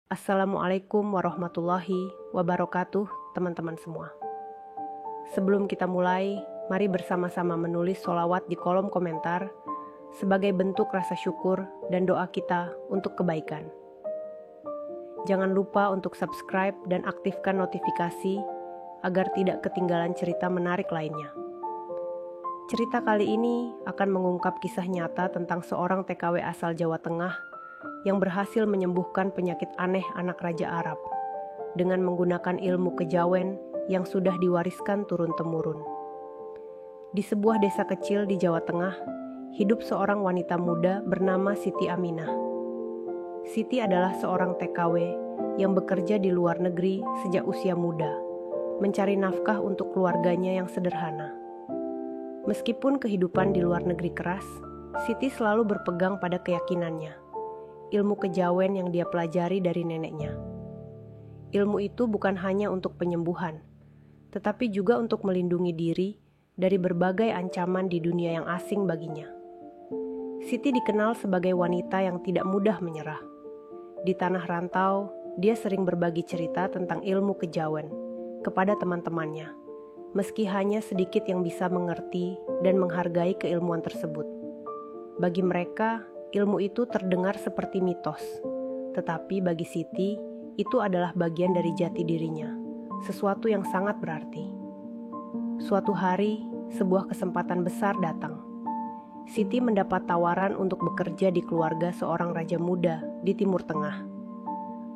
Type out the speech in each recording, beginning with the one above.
Assalamualaikum warahmatullahi wabarakatuh, teman-teman semua. Sebelum kita mulai, mari bersama-sama menulis sholawat di kolom komentar sebagai bentuk rasa syukur dan doa kita untuk kebaikan. Jangan lupa untuk subscribe dan aktifkan notifikasi agar tidak ketinggalan cerita menarik lainnya. Cerita kali ini akan mengungkap kisah nyata tentang seorang TKW asal Jawa Tengah yang berhasil menyembuhkan penyakit aneh anak Raja Arab dengan menggunakan ilmu kejawen yang sudah diwariskan turun-temurun. Di sebuah desa kecil di Jawa Tengah, hidup seorang wanita muda bernama Siti Aminah. Siti adalah seorang TKW yang bekerja di luar negeri sejak usia muda, mencari nafkah untuk keluarganya yang sederhana. Meskipun kehidupan di luar negeri keras, Siti selalu berpegang pada keyakinannya, ilmu kejawen yang dia pelajari dari neneknya. Ilmu itu bukan hanya untuk penyembuhan, tetapi juga untuk melindungi diri dari berbagai ancaman di dunia yang asing baginya. Siti dikenal sebagai wanita yang tidak mudah menyerah. Di tanah rantau, dia sering berbagi cerita tentang ilmu kejawen kepada teman-temannya, meski hanya sedikit yang bisa mengerti dan menghargai keilmuan tersebut. Bagi mereka, ilmu itu terdengar seperti mitos, tetapi bagi Siti, itu adalah bagian dari jati dirinya, sesuatu yang sangat berarti. Suatu hari, sebuah kesempatan besar datang. Siti mendapat tawaran untuk bekerja di keluarga seorang raja muda di Timur Tengah.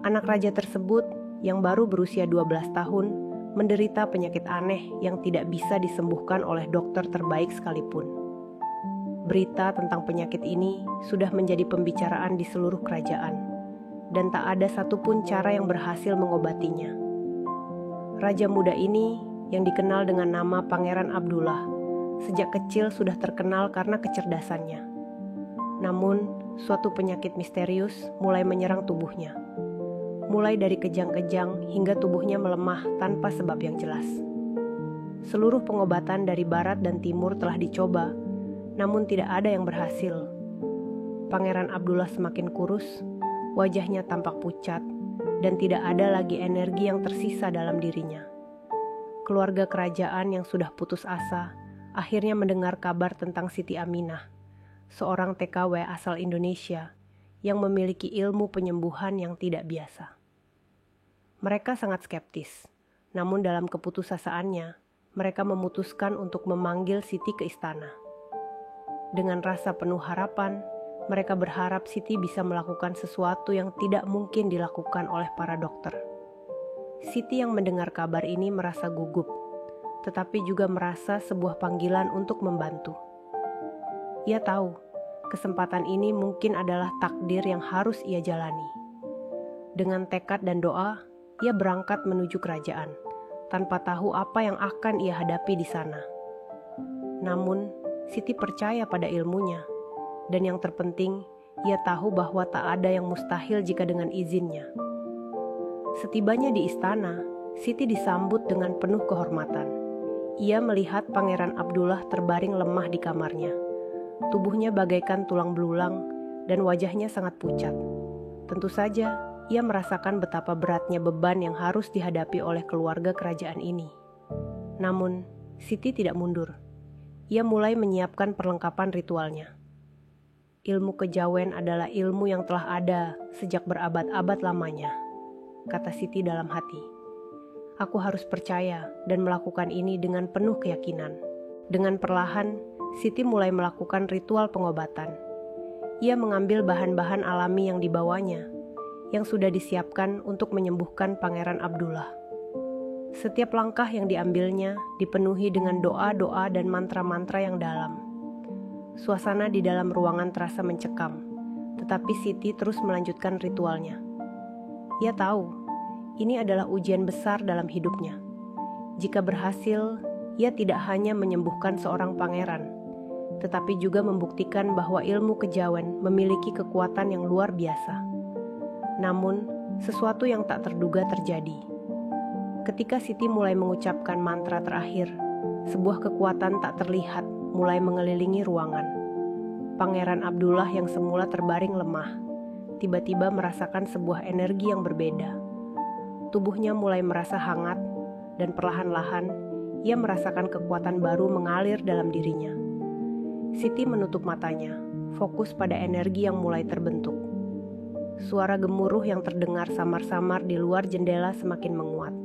Anak raja tersebut, yang baru berusia 12 tahun, menderita penyakit aneh yang tidak bisa disembuhkan oleh dokter terbaik sekalipun. Berita tentang penyakit ini sudah menjadi pembicaraan di seluruh kerajaan, dan tak ada satupun cara yang berhasil mengobatinya. Raja muda ini, yang dikenal dengan nama Pangeran Abdullah, sejak kecil sudah terkenal karena kecerdasannya. Namun, suatu penyakit misterius mulai menyerang tubuhnya. Mulai dari kejang-kejang hingga tubuhnya melemah tanpa sebab yang jelas. Seluruh pengobatan dari barat dan timur telah dicoba, namun tidak ada yang berhasil. Pangeran Abdullah semakin kurus, wajahnya tampak pucat, dan tidak ada lagi energi yang tersisa dalam dirinya. Keluarga kerajaan yang sudah putus asa akhirnya mendengar kabar tentang Siti Aminah, seorang TKW asal Indonesia yang memiliki ilmu penyembuhan yang tidak biasa. Mereka sangat skeptis, namun dalam keputusasaannya, mereka memutuskan untuk memanggil Siti ke istana. Dengan rasa penuh harapan, mereka berharap Siti bisa melakukan sesuatu yang tidak mungkin dilakukan oleh para dokter. Siti yang mendengar kabar ini merasa gugup, tetapi juga merasa sebuah panggilan untuk membantu. Ia tahu, kesempatan ini mungkin adalah takdir yang harus ia jalani. Dengan tekad dan doa, ia berangkat menuju kerajaan, tanpa tahu apa yang akan ia hadapi di sana. Namun, Siti percaya pada ilmunya, dan yang terpenting, ia tahu bahwa tak ada yang mustahil jika dengan izinnya. Setibanya di istana, Siti disambut dengan penuh kehormatan. Ia melihat Pangeran Abdullah terbaring lemah di kamarnya. Tubuhnya bagaikan tulang belulang, dan wajahnya sangat pucat. Tentu saja, ia merasakan betapa beratnya beban yang harus dihadapi oleh keluarga kerajaan ini. Namun, Siti tidak mundur. Ia mulai menyiapkan perlengkapan ritualnya. Ilmu kejawen adalah ilmu yang telah ada sejak berabad-abad lamanya, kata Siti dalam hati. Aku harus percaya dan melakukan ini dengan penuh keyakinan. Dengan perlahan, Siti mulai melakukan ritual pengobatan. Ia mengambil bahan-bahan alami yang dibawanya, yang sudah disiapkan untuk menyembuhkan Pangeran Abdullah. Setiap langkah yang diambilnya dipenuhi dengan doa-doa dan mantra-mantra yang dalam. Suasana di dalam ruangan terasa mencekam, tetapi Siti terus melanjutkan ritualnya. Ia tahu, ini adalah ujian besar dalam hidupnya. Jika berhasil, ia tidak hanya menyembuhkan seorang pangeran, tetapi juga membuktikan bahwa ilmu kejawen memiliki kekuatan yang luar biasa. Namun, sesuatu yang tak terduga terjadi. Ketika Siti mulai mengucapkan mantra terakhir, sebuah kekuatan tak terlihat mulai mengelilingi ruangan. Pangeran Abdullah yang semula terbaring lemah, tiba-tiba merasakan sebuah energi yang berbeda. Tubuhnya mulai merasa hangat, dan perlahan-lahan ia merasakan kekuatan baru mengalir dalam dirinya. Siti menutup matanya, fokus pada energi yang mulai terbentuk. Suara gemuruh yang terdengar samar-samar di luar jendela semakin menguat.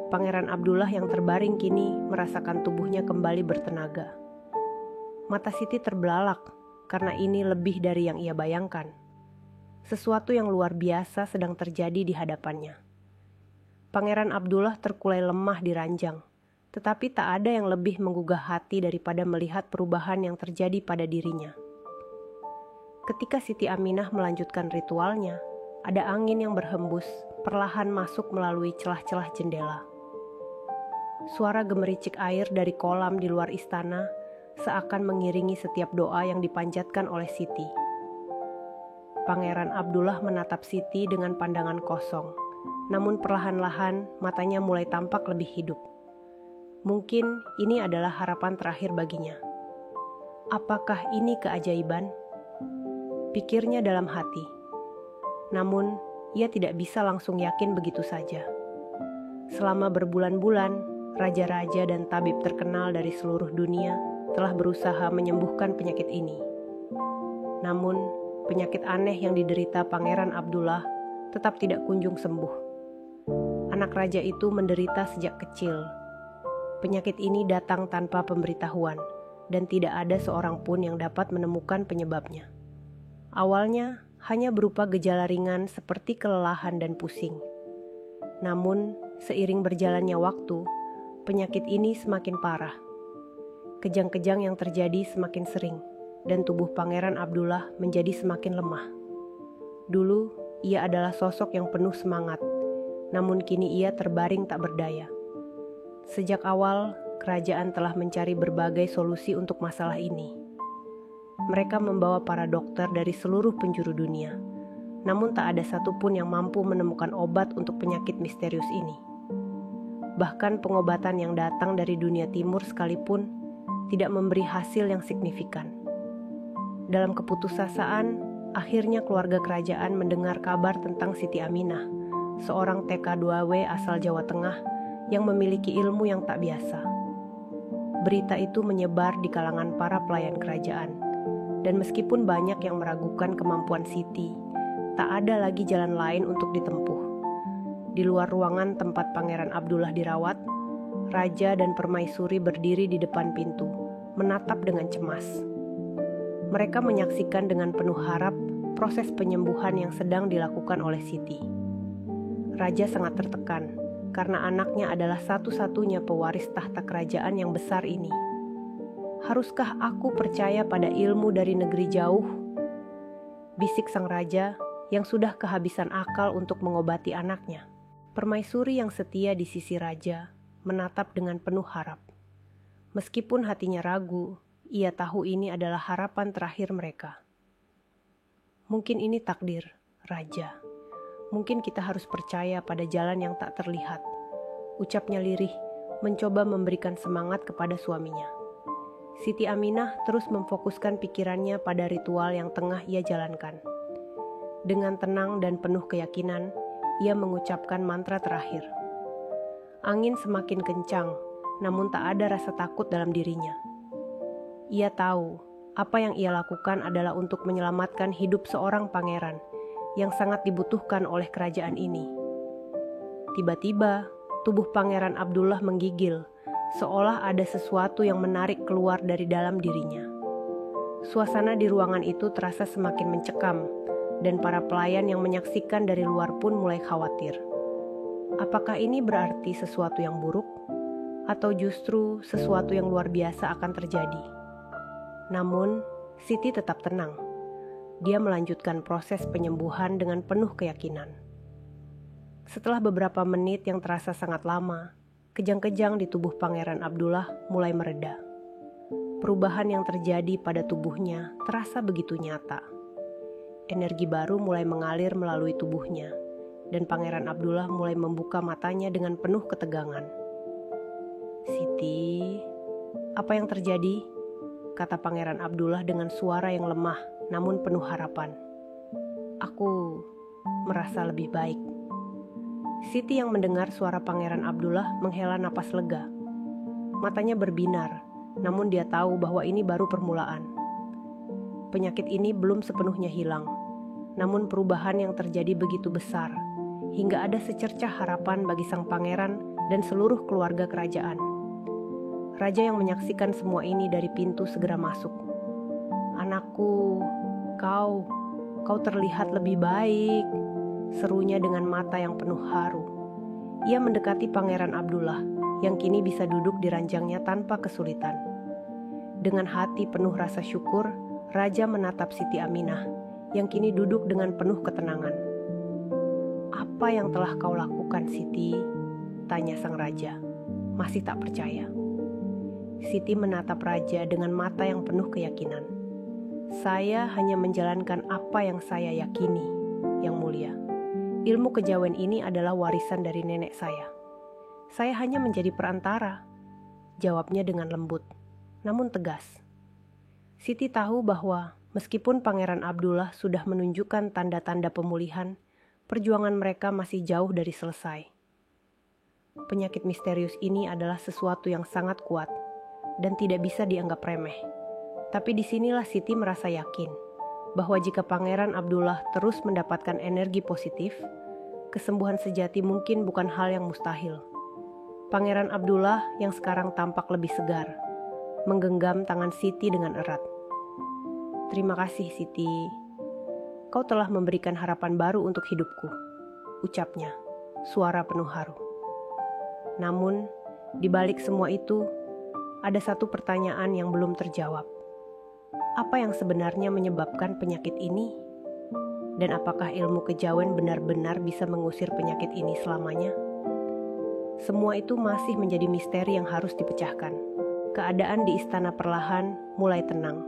Pangeran Abdullah yang terbaring kini merasakan tubuhnya kembali bertenaga. Mata Siti terbelalak karena ini lebih dari yang ia bayangkan. Sesuatu yang luar biasa sedang terjadi di hadapannya. Pangeran Abdullah terkulai lemah di ranjang, tetapi tak ada yang lebih menggugah hati daripada melihat perubahan yang terjadi pada dirinya. Ketika Siti Aminah melanjutkan ritualnya, ada angin yang berhembus perlahan masuk melalui celah-celah jendela. Suara gemericik air dari kolam di luar istana seakan mengiringi setiap doa yang dipanjatkan oleh Siti. Pangeran Abdullah menatap Siti dengan pandangan kosong, namun perlahan-lahan matanya mulai tampak lebih hidup. Mungkin ini adalah harapan terakhir baginya. Apakah ini keajaiban? Pikirnya dalam hati. Namun, ia tidak bisa langsung yakin begitu saja. Selama berbulan-bulan, raja-raja dan tabib terkenal dari seluruh dunia telah berusaha menyembuhkan penyakit ini. Namun, penyakit aneh yang diderita Pangeran Abdullah tetap tidak kunjung sembuh. Anak raja itu menderita sejak kecil. Penyakit ini datang tanpa pemberitahuan, dan tidak ada seorang pun yang dapat menemukan penyebabnya. Awalnya, hanya berupa gejala ringan seperti kelelahan dan pusing. Namun, seiring berjalannya waktu, penyakit ini semakin parah. Kejang-kejang yang terjadi semakin sering, dan tubuh Pangeran Abdullah menjadi semakin lemah. Dulu, ia adalah sosok yang penuh semangat, namun kini ia terbaring tak berdaya. Sejak awal, kerajaan telah mencari berbagai solusi untuk masalah ini. Mereka membawa para dokter dari seluruh penjuru dunia, namun tak ada satupun yang mampu menemukan obat untuk penyakit misterius ini. Bahkan pengobatan yang datang dari dunia timur sekalipun tidak memberi hasil yang signifikan. Dalam keputusasaan, akhirnya keluarga kerajaan mendengar kabar tentang Siti Aminah, seorang TK2W asal Jawa Tengah yang memiliki ilmu yang tak biasa. Berita itu menyebar di kalangan para pelayan kerajaan, dan meskipun banyak yang meragukan kemampuan Siti, tak ada lagi jalan lain untuk ditempuh. Di luar ruangan tempat Pangeran Abdullah dirawat, raja dan permaisuri berdiri di depan pintu, menatap dengan cemas. Mereka menyaksikan dengan penuh harap proses penyembuhan yang sedang dilakukan oleh Siti. Raja sangat tertekan karena anaknya adalah satu-satunya pewaris tahta kerajaan yang besar ini. Haruskah aku percaya pada ilmu dari negeri jauh? Bisik sang raja yang sudah kehabisan akal untuk mengobati anaknya. Permaisuri yang setia di sisi raja menatap dengan penuh harap. Meskipun hatinya ragu, ia tahu ini adalah harapan terakhir mereka. Mungkin ini takdir, Raja. Mungkin kita harus percaya pada jalan yang tak terlihat. Ucapnya lirih, mencoba memberikan semangat kepada suaminya. Siti Aminah terus memfokuskan pikirannya pada ritual yang tengah ia jalankan. Dengan tenang dan penuh keyakinan, ia mengucapkan mantra terakhir. Angin semakin kencang, namun tak ada rasa takut dalam dirinya. Ia tahu apa yang ia lakukan adalah untuk menyelamatkan hidup seorang pangeran yang sangat dibutuhkan oleh kerajaan ini. Tiba-tiba, tubuh Pangeran Abdullah menggigil, seolah ada sesuatu yang menarik keluar dari dalam dirinya. Suasana di ruangan itu terasa semakin mencekam, dan para pelayan yang menyaksikan dari luar pun mulai khawatir. Apakah ini berarti sesuatu yang buruk? Atau justru sesuatu yang luar biasa akan terjadi? Namun, Siti tetap tenang. Dia melanjutkan proses penyembuhan dengan penuh keyakinan. Setelah beberapa menit yang terasa sangat lama, kejang-kejang di tubuh Pangeran Abdullah mulai mereda. Perubahan yang terjadi pada tubuhnya terasa begitu nyata. Energi baru mulai mengalir melalui tubuhnya, dan Pangeran Abdullah mulai membuka matanya dengan penuh ketegangan. "Siti, apa yang terjadi?" kata Pangeran Abdullah dengan suara yang lemah namun penuh harapan. Aku merasa lebih baik. Siti yang mendengar suara Pangeran Abdullah menghela napas lega. Matanya berbinar, namun dia tahu bahwa ini baru permulaan. Penyakit ini belum sepenuhnya hilang, namun perubahan yang terjadi begitu besar, hingga ada secercah harapan bagi sang pangeran dan seluruh keluarga kerajaan. Raja yang menyaksikan semua ini dari pintu segera masuk. "Anakku, kau terlihat lebih baik," serunya dengan mata yang penuh haru. Ia mendekati Pangeran Abdullah, yang kini bisa duduk di ranjangnya tanpa kesulitan. Dengan hati penuh rasa syukur, Raja menatap Siti Aminah, yang kini duduk dengan penuh ketenangan. "Apa yang telah kau lakukan, Siti?" tanya sang raja, masih tak percaya. Siti menatap raja dengan mata yang penuh keyakinan. "Saya hanya menjalankan apa yang saya yakini, Yang Mulia. Ilmu kejawen ini adalah warisan dari nenek saya. Saya hanya menjadi perantara," jawabnya dengan lembut, namun tegas. Siti tahu bahwa meskipun Pangeran Abdullah sudah menunjukkan tanda-tanda pemulihan, perjuangan mereka masih jauh dari selesai. Penyakit misterius ini adalah sesuatu yang sangat kuat dan tidak bisa dianggap remeh. Tapi disinilah Siti merasa yakin bahwa jika Pangeran Abdullah terus mendapatkan energi positif, kesembuhan sejati mungkin bukan hal yang mustahil. Pangeran Abdullah yang sekarang tampak lebih segar, menggenggam tangan Siti dengan erat. "Terima kasih, Siti. Kau telah memberikan harapan baru untuk hidupku," ucapnya, suara penuh haru. Namun, di balik semua itu, ada satu pertanyaan yang belum terjawab. Apa yang sebenarnya menyebabkan penyakit ini? Dan apakah ilmu kejawen benar-benar bisa mengusir penyakit ini selamanya? Semua itu masih menjadi misteri yang harus dipecahkan. Keadaan di istana perlahan mulai tenang.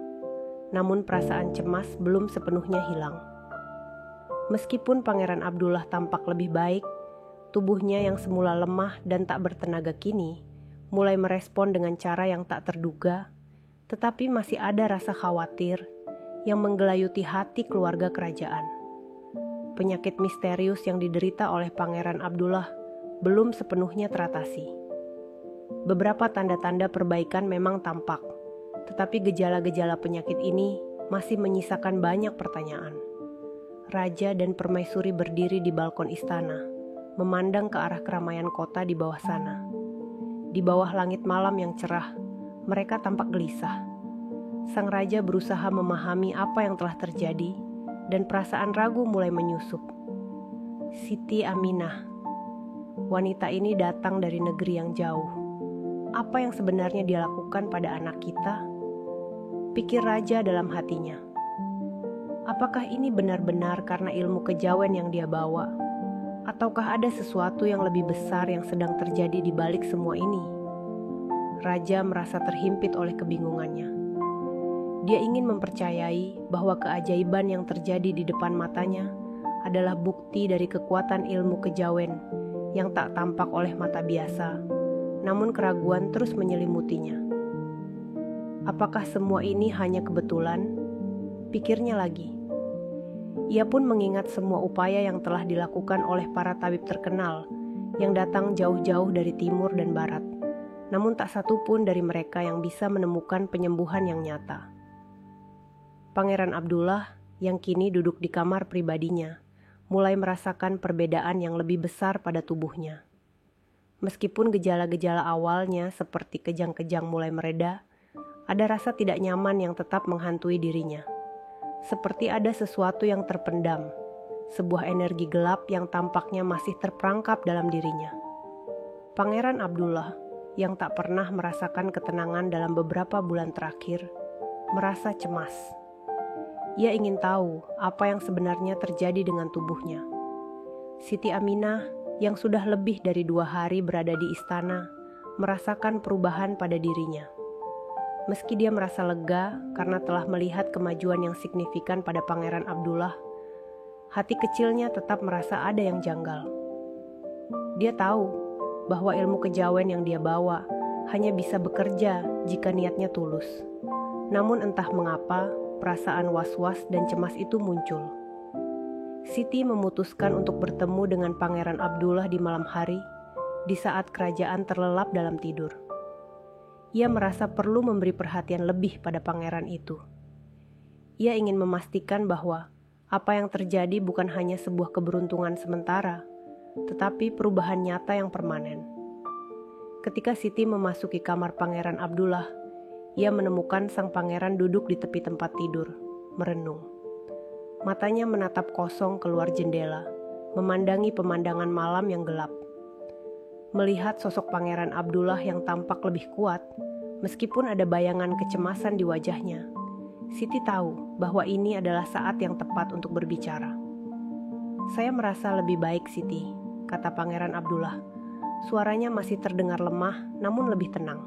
Namun perasaan cemas belum sepenuhnya hilang. Meskipun Pangeran Abdullah tampak lebih baik, tubuhnya yang semula lemah dan tak bertenaga kini mulai merespon dengan cara yang tak terduga, tetapi masih ada rasa khawatir yang menggelayuti hati keluarga kerajaan. Penyakit misterius yang diderita oleh Pangeran Abdullah belum sepenuhnya teratasi. Beberapa tanda-tanda perbaikan memang tampak, tetapi gejala-gejala penyakit ini masih menyisakan banyak pertanyaan. Raja dan permaisuri berdiri di balkon istana, memandang ke arah keramaian kota di bawah sana. Di bawah langit malam yang cerah, mereka tampak gelisah. Sang raja berusaha memahami apa yang telah terjadi, dan perasaan ragu mulai menyusup. Siti Aminah, wanita ini datang dari negeri yang jauh. Apa yang sebenarnya dia lakukan pada anak kita? Pikir raja dalam hatinya. Apakah ini benar-benar karena ilmu kejawen yang dia bawa? Ataukah ada sesuatu yang lebih besar yang sedang terjadi di balik semua ini? Raja merasa terhimpit oleh kebingungannya. Dia ingin mempercayai bahwa keajaiban yang terjadi di depan matanya adalah bukti dari kekuatan ilmu kejawen yang tak tampak oleh mata biasa, namun keraguan terus menyelimutinya. Apakah semua ini hanya kebetulan? Pikirnya lagi. Ia pun mengingat semua upaya yang telah dilakukan oleh para tabib terkenal yang datang jauh-jauh dari timur dan barat. Namun tak satu pun dari mereka yang bisa menemukan penyembuhan yang nyata. Pangeran Abdullah yang kini duduk di kamar pribadinya mulai merasakan perbedaan yang lebih besar pada tubuhnya. Meskipun gejala-gejala awalnya seperti kejang-kejang mulai mereda, ada rasa tidak nyaman yang tetap menghantui dirinya. Seperti ada sesuatu yang terpendam, sebuah energi gelap yang tampaknya masih terperangkap dalam dirinya. Pangeran Abdullah yang tak pernah merasakan ketenangan dalam beberapa bulan terakhir, merasa cemas. Ia ingin tahu apa yang sebenarnya terjadi dengan tubuhnya. Siti Aminah yang sudah lebih dari 2 hari berada di istana, merasakan perubahan pada dirinya. Meski dia merasa lega karena telah melihat kemajuan yang signifikan pada Pangeran Abdullah, hati kecilnya tetap merasa ada yang janggal. Dia tahu bahwa ilmu kejawen yang dia bawa hanya bisa bekerja jika niatnya tulus. Namun entah mengapa, perasaan was-was dan cemas itu muncul. Siti memutuskan untuk bertemu dengan Pangeran Abdullah di malam hari, di saat kerajaan terlelap dalam tidur. Ia merasa perlu memberi perhatian lebih pada pangeran itu. Ia ingin memastikan bahwa apa yang terjadi bukan hanya sebuah keberuntungan sementara, tetapi perubahan nyata yang permanen. Ketika Siti memasuki kamar Pangeran Abdullah, ia menemukan sang pangeran duduk di tepi tempat tidur, merenung. Matanya menatap kosong keluar jendela, memandangi pemandangan malam yang gelap. Melihat sosok Pangeran Abdullah yang tampak lebih kuat, meskipun ada bayangan kecemasan di wajahnya, Siti tahu bahwa ini adalah saat yang tepat untuk berbicara. "Saya merasa lebih baik, Siti," kata Pangeran Abdullah. Suaranya masih terdengar lemah, namun lebih tenang.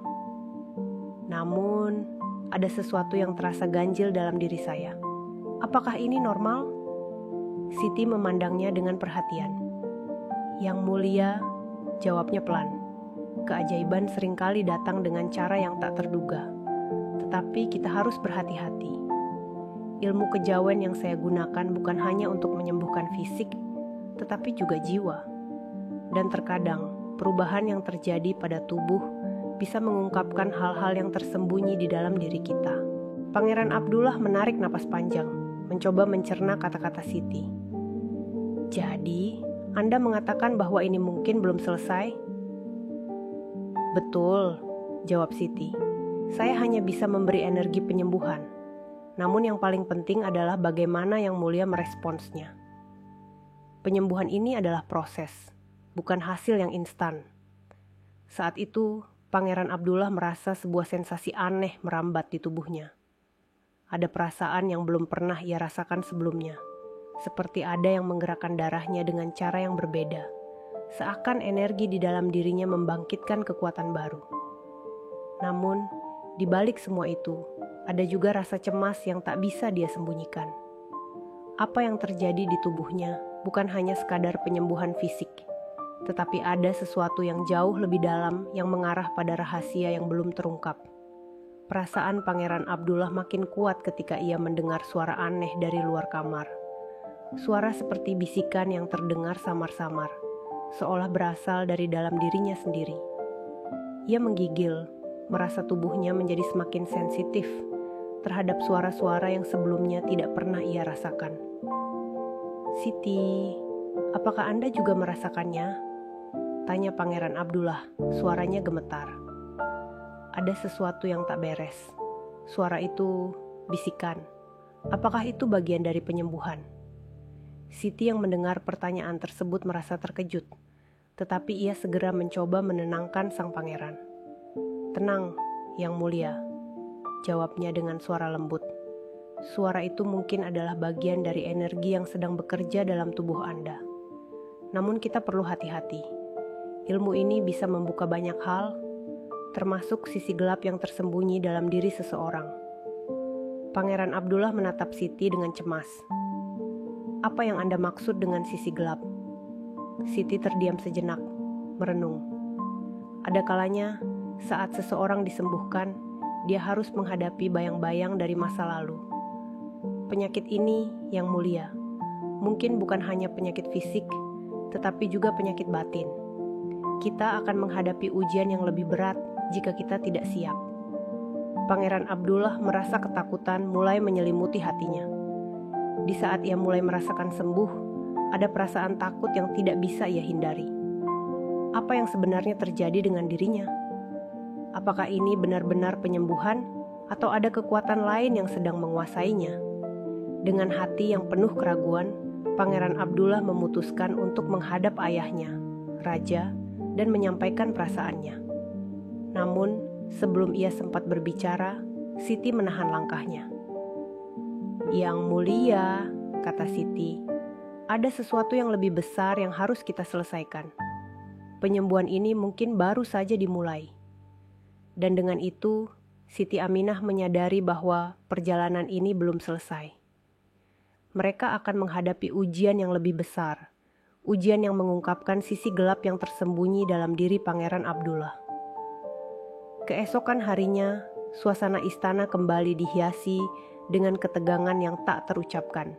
"Namun, ada sesuatu yang terasa ganjil dalam diri saya. Apakah ini normal?" Siti memandangnya dengan perhatian. "Yang mulia," jawabnya pelan. "Keajaiban seringkali datang dengan cara yang tak terduga. Tetapi kita harus berhati-hati. Ilmu kejawen yang saya gunakan bukan hanya untuk menyembuhkan fisik, tetapi juga jiwa. Dan terkadang, perubahan yang terjadi pada tubuh bisa mengungkapkan hal-hal yang tersembunyi di dalam diri kita." Pangeran Abdullah menarik napas panjang, mencoba mencerna kata-kata Siti. "Jadi, Anda mengatakan bahwa ini mungkin belum selesai?" "Betul," jawab Siti. "Saya hanya bisa memberi energi penyembuhan. Namun yang paling penting adalah bagaimana Yang Mulia meresponsnya. Penyembuhan ini adalah proses, bukan hasil yang instan." Saat itu, Pangeran Abdullah merasa sebuah sensasi aneh merambat di tubuhnya. Ada perasaan yang belum pernah ia rasakan sebelumnya, seperti ada yang menggerakkan darahnya dengan cara yang berbeda, seakan energi di dalam dirinya membangkitkan kekuatan baru. Namun, di balik semua itu, ada juga rasa cemas yang tak bisa dia sembunyikan. Apa yang terjadi di tubuhnya bukan hanya sekadar penyembuhan fisik, tetapi ada sesuatu yang jauh lebih dalam yang mengarah pada rahasia yang belum terungkap. Perasaan Pangeran Abdullah makin kuat ketika ia mendengar suara aneh dari luar kamar. Suara seperti bisikan yang terdengar samar-samar, seolah berasal dari dalam dirinya sendiri. Ia menggigil, merasa tubuhnya menjadi semakin sensitif terhadap suara-suara yang sebelumnya tidak pernah ia rasakan. "Siti, apakah Anda juga merasakannya?" tanya Pangeran Abdullah, suaranya gemetar. Ada sesuatu yang tak beres. Suara itu bisikan. Apakah itu bagian dari penyembuhan? Siti yang mendengar pertanyaan tersebut merasa terkejut, tetapi ia segera mencoba menenangkan sang pangeran. "Tenang, Yang Mulia," jawabnya dengan suara lembut. "Suara itu mungkin adalah bagian dari energi yang sedang bekerja dalam tubuh Anda. Namun kita perlu hati-hati. Ilmu ini bisa membuka banyak hal, termasuk sisi gelap yang tersembunyi dalam diri seseorang." Pangeran Abdullah menatap Siti dengan cemas. "Apa yang Anda maksud dengan sisi gelap?" Siti terdiam sejenak, merenung. Ada kalanya, saat seseorang disembuhkan, dia harus menghadapi bayang-bayang dari masa lalu. Penyakit ini, Yang Mulia, mungkin bukan hanya penyakit fisik, tetapi juga penyakit batin. Kita akan menghadapi ujian yang lebih berat jika kita tidak siap. Pangeran Abdullah merasa ketakutan mulai menyelimuti hatinya. Di saat ia mulai merasakan sembuh, ada perasaan takut yang tidak bisa ia hindari. Apa yang sebenarnya terjadi dengan dirinya? Apakah ini benar-benar penyembuhan atau ada kekuatan lain yang sedang menguasainya? Dengan hati yang penuh keraguan, Pangeran Abdullah memutuskan untuk menghadap ayahnya, raja, dan menyampaikan perasaannya. Namun, sebelum ia sempat berbicara, Siti menahan langkahnya. "Yang Mulia," kata Siti, "ada sesuatu yang lebih besar yang harus kita selesaikan. Penyembuhan ini mungkin baru saja dimulai." Dan dengan itu, Siti Aminah menyadari bahwa perjalanan ini belum selesai. Mereka akan menghadapi ujian yang lebih besar, ujian yang mengungkapkan sisi gelap yang tersembunyi dalam diri Pangeran Abdullah. Keesokan harinya, suasana istana kembali dihiasi dengan ketegangan yang tak terucapkan.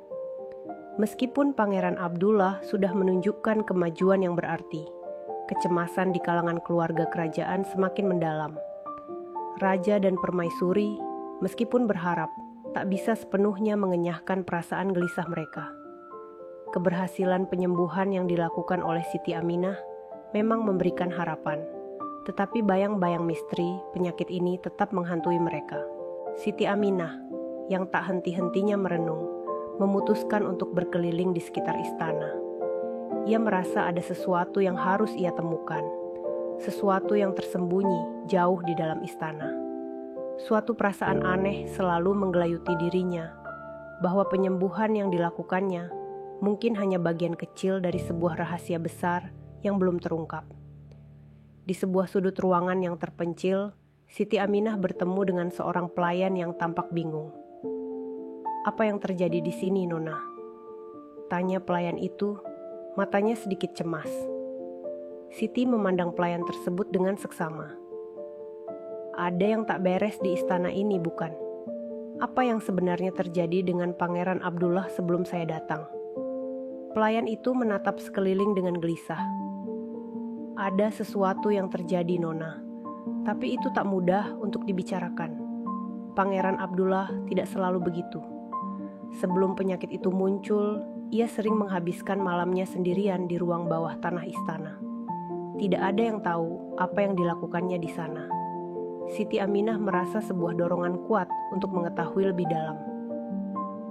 Meskipun Pangeran Abdullah sudah menunjukkan kemajuan yang berarti, kecemasan di kalangan keluarga kerajaan semakin mendalam. Raja dan permaisuri, meskipun berharap, tak bisa sepenuhnya mengenyahkan perasaan gelisah mereka. Keberhasilan penyembuhan yang dilakukan oleh Siti Aminah memang memberikan harapan, tetapi bayang-bayang misteri penyakit ini tetap menghantui mereka. Siti Aminah, yang tak henti-hentinya merenung, memutuskan untuk berkeliling di sekitar istana. Ia merasa ada sesuatu yang harus ia temukan, sesuatu yang tersembunyi jauh di dalam istana. Suatu perasaan aneh selalu menggelayuti dirinya, bahwa penyembuhan yang dilakukannya mungkin hanya bagian kecil dari sebuah rahasia besar yang belum terungkap. Di sebuah sudut ruangan yang terpencil, Siti Aminah bertemu dengan seorang pelayan yang tampak bingung. "Apa yang terjadi di sini, Nona?" tanya pelayan itu, matanya sedikit cemas. Siti memandang pelayan tersebut dengan seksama. "Ada yang tak beres di istana ini, bukan? Apa yang sebenarnya terjadi dengan Pangeran Abdullah sebelum saya datang?" Pelayan itu menatap sekeliling dengan gelisah. "Ada sesuatu yang terjadi, Nona, tapi itu tak mudah untuk dibicarakan. Pangeran Abdullah tidak selalu begitu. Sebelum penyakit itu muncul, ia sering menghabiskan malamnya sendirian di ruang bawah tanah istana. Tidak ada yang tahu apa yang dilakukannya di sana." Siti Aminah merasa sebuah dorongan kuat untuk mengetahui lebih dalam.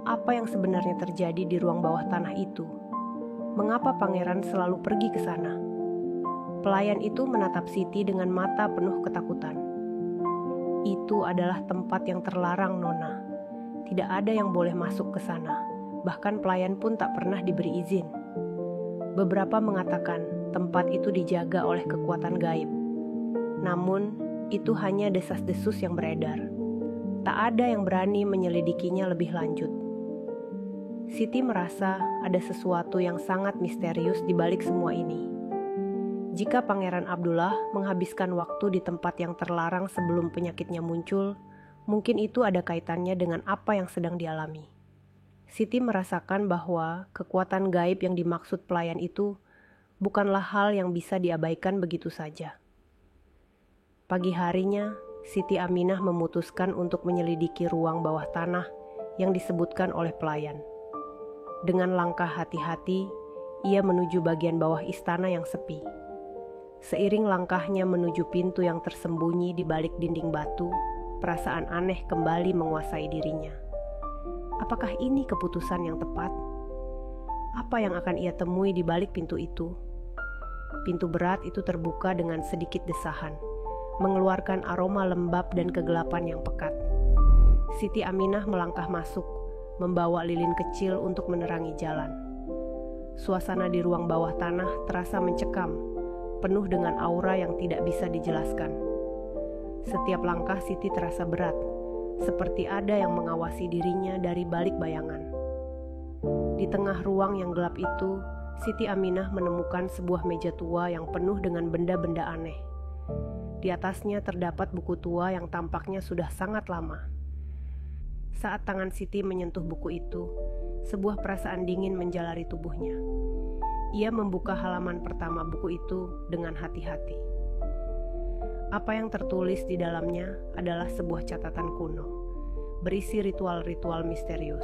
Apa yang sebenarnya terjadi di ruang bawah tanah itu? Mengapa pangeran selalu pergi ke sana? Pelayan itu menatap Siti dengan mata penuh ketakutan. "Itu adalah tempat yang terlarang, Nona. Tidak ada yang boleh masuk ke sana, bahkan pelayan pun tak pernah diberi izin. Beberapa mengatakan tempat itu dijaga oleh kekuatan gaib. Namun, itu hanya desas-desus yang beredar. Tak ada yang berani menyelidikinya lebih lanjut." Siti merasa ada sesuatu yang sangat misterius di balik semua ini. Jika Pangeran Abdullah menghabiskan waktu di tempat yang terlarang sebelum penyakitnya muncul, mungkin itu ada kaitannya dengan apa yang sedang dialami. Siti merasakan bahwa kekuatan gaib yang dimaksud pelayan itu bukanlah hal yang bisa diabaikan begitu saja. Pagi harinya, Siti Aminah memutuskan untuk menyelidiki ruang bawah tanah yang disebutkan oleh pelayan. Dengan langkah hati-hati, ia menuju bagian bawah istana yang sepi. Seiring langkahnya menuju pintu yang tersembunyi di balik dinding batu, perasaan aneh kembali menguasai dirinya. Apakah ini keputusan yang tepat? Apa yang akan ia temui di balik pintu itu? Pintu berat itu terbuka dengan sedikit desahan, mengeluarkan aroma lembab dan kegelapan yang pekat. Siti Aminah melangkah masuk, membawa lilin kecil untuk menerangi jalan. Suasana di ruang bawah tanah terasa mencekam, penuh dengan aura yang tidak bisa dijelaskan. Setiap langkah Siti terasa berat, seperti ada yang mengawasi dirinya dari balik bayangan. Di tengah ruang yang gelap itu, Siti Aminah menemukan sebuah meja tua yang penuh dengan benda-benda aneh. Di atasnya terdapat buku tua yang tampaknya sudah sangat lama. Saat tangan Siti menyentuh buku itu, sebuah perasaan dingin menjalari tubuhnya. Ia membuka halaman pertama buku itu dengan hati-hati. Apa yang tertulis di dalamnya adalah sebuah catatan kuno, berisi ritual-ritual misterius,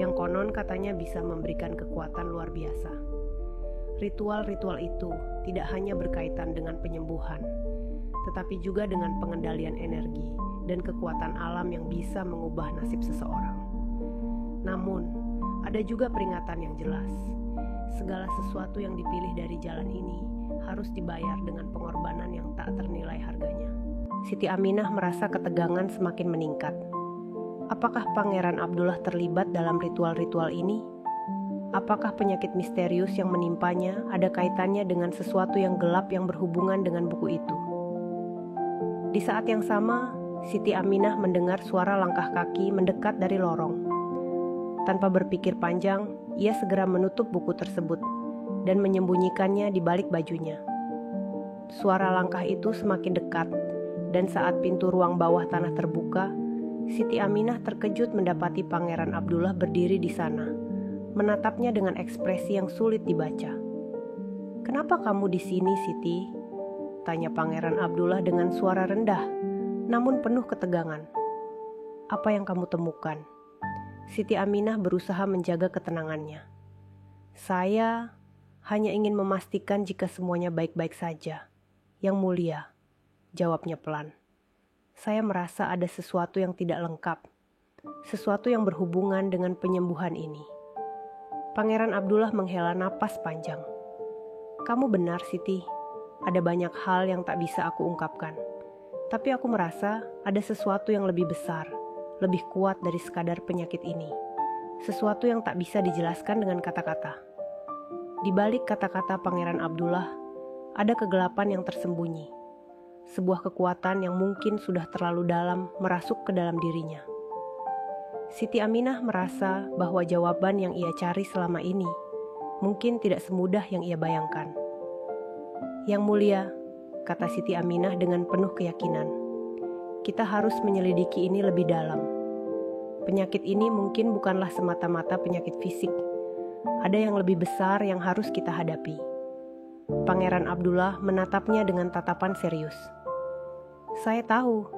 yang konon katanya bisa memberikan kekuatan luar biasa. Ritual-ritual itu tidak hanya berkaitan dengan penyembuhan, tetapi juga dengan pengendalian energi dan kekuatan alam yang bisa mengubah nasib seseorang. Namun, ada juga peringatan yang jelas. Segala sesuatu yang dipilih dari jalan ini harus dibayar dengan pengorbanan yang tak ternilai harganya. Siti Aminah merasa ketegangan semakin meningkat. Apakah Pangeran Abdullah terlibat dalam ritual-ritual ini? Apakah penyakit misterius yang menimpanya ada kaitannya dengan sesuatu yang gelap yang berhubungan dengan buku itu? Di saat yang sama, Siti Aminah mendengar suara langkah kaki mendekat dari lorong. Tanpa berpikir panjang, ia segera menutup buku tersebut dan menyembunyikannya di balik bajunya. Suara langkah itu semakin dekat, dan saat pintu ruang bawah tanah terbuka, Siti Aminah terkejut mendapati Pangeran Abdullah berdiri di sana, menatapnya dengan ekspresi yang sulit dibaca. "Kenapa kamu di sini, Siti?" tanya Pangeran Abdullah dengan suara rendah, namun penuh ketegangan. "Apa yang kamu temukan?" Siti Aminah berusaha menjaga ketenangannya. "Saya hanya ingin memastikan jika semuanya baik-baik saja, Yang Mulia," jawabnya pelan. "Saya merasa ada sesuatu yang tidak lengkap, sesuatu yang berhubungan dengan penyembuhan ini." Pangeran Abdullah menghela napas panjang. "Kamu benar, Siti. Ada banyak hal yang tak bisa aku ungkapkan. Tapi aku merasa ada sesuatu yang lebih besar, lebih kuat dari sekadar penyakit ini. Sesuatu yang tak bisa dijelaskan dengan kata-kata." Di balik kata-kata Pangeran Abdullah, ada kegelapan yang tersembunyi. Sebuah kekuatan yang mungkin sudah terlalu dalam merasuk ke dalam dirinya. Siti Aminah merasa bahwa jawaban yang ia cari selama ini mungkin tidak semudah yang ia bayangkan. "Yang Mulia," kata Siti Aminah dengan penuh keyakinan, "kita harus menyelidiki ini lebih dalam. Penyakit ini mungkin bukanlah semata-mata penyakit fisik. Ada yang lebih besar yang harus kita hadapi." Pangeran Abdullah menatapnya dengan tatapan serius. "Saya tahu.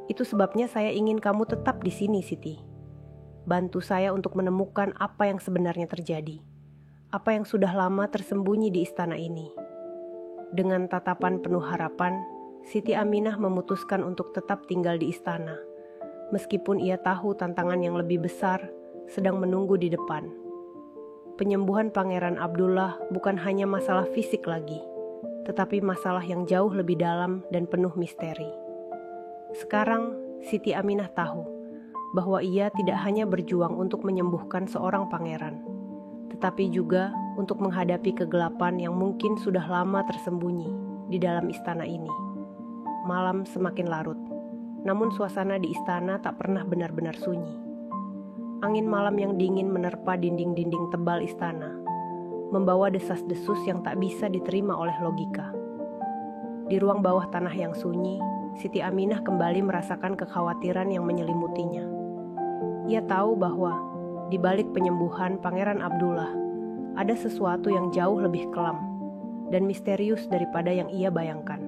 Itu sebabnya saya ingin kamu tetap di sini, Siti. Bantu saya untuk menemukan apa yang sebenarnya terjadi. Apa yang sudah lama tersembunyi di istana ini." Dengan tatapan penuh harapan, Siti Aminah memutuskan untuk tetap tinggal di istana, meskipun ia tahu tantangan yang lebih besar sedang menunggu di depan. Penyembuhan Pangeran Abdullah bukan hanya masalah fisik lagi, tetapi masalah yang jauh lebih dalam dan penuh misteri. Sekarang, Siti Aminah tahu bahwa ia tidak hanya berjuang untuk menyembuhkan seorang pangeran, tetapi juga untuk menghadapi kegelapan yang mungkin sudah lama tersembunyi di dalam istana ini. Malam semakin larut, namun suasana di istana tak pernah benar-benar sunyi. Angin malam yang dingin menerpa dinding-dinding tebal istana, membawa desas-desus yang tak bisa diterima oleh logika. Di ruang bawah tanah yang sunyi, Siti Aminah kembali merasakan kekhawatiran yang menyelimutinya. Ia tahu bahwa di balik penyembuhan Pangeran Abdullah ada sesuatu yang jauh lebih kelam dan misterius daripada yang ia bayangkan.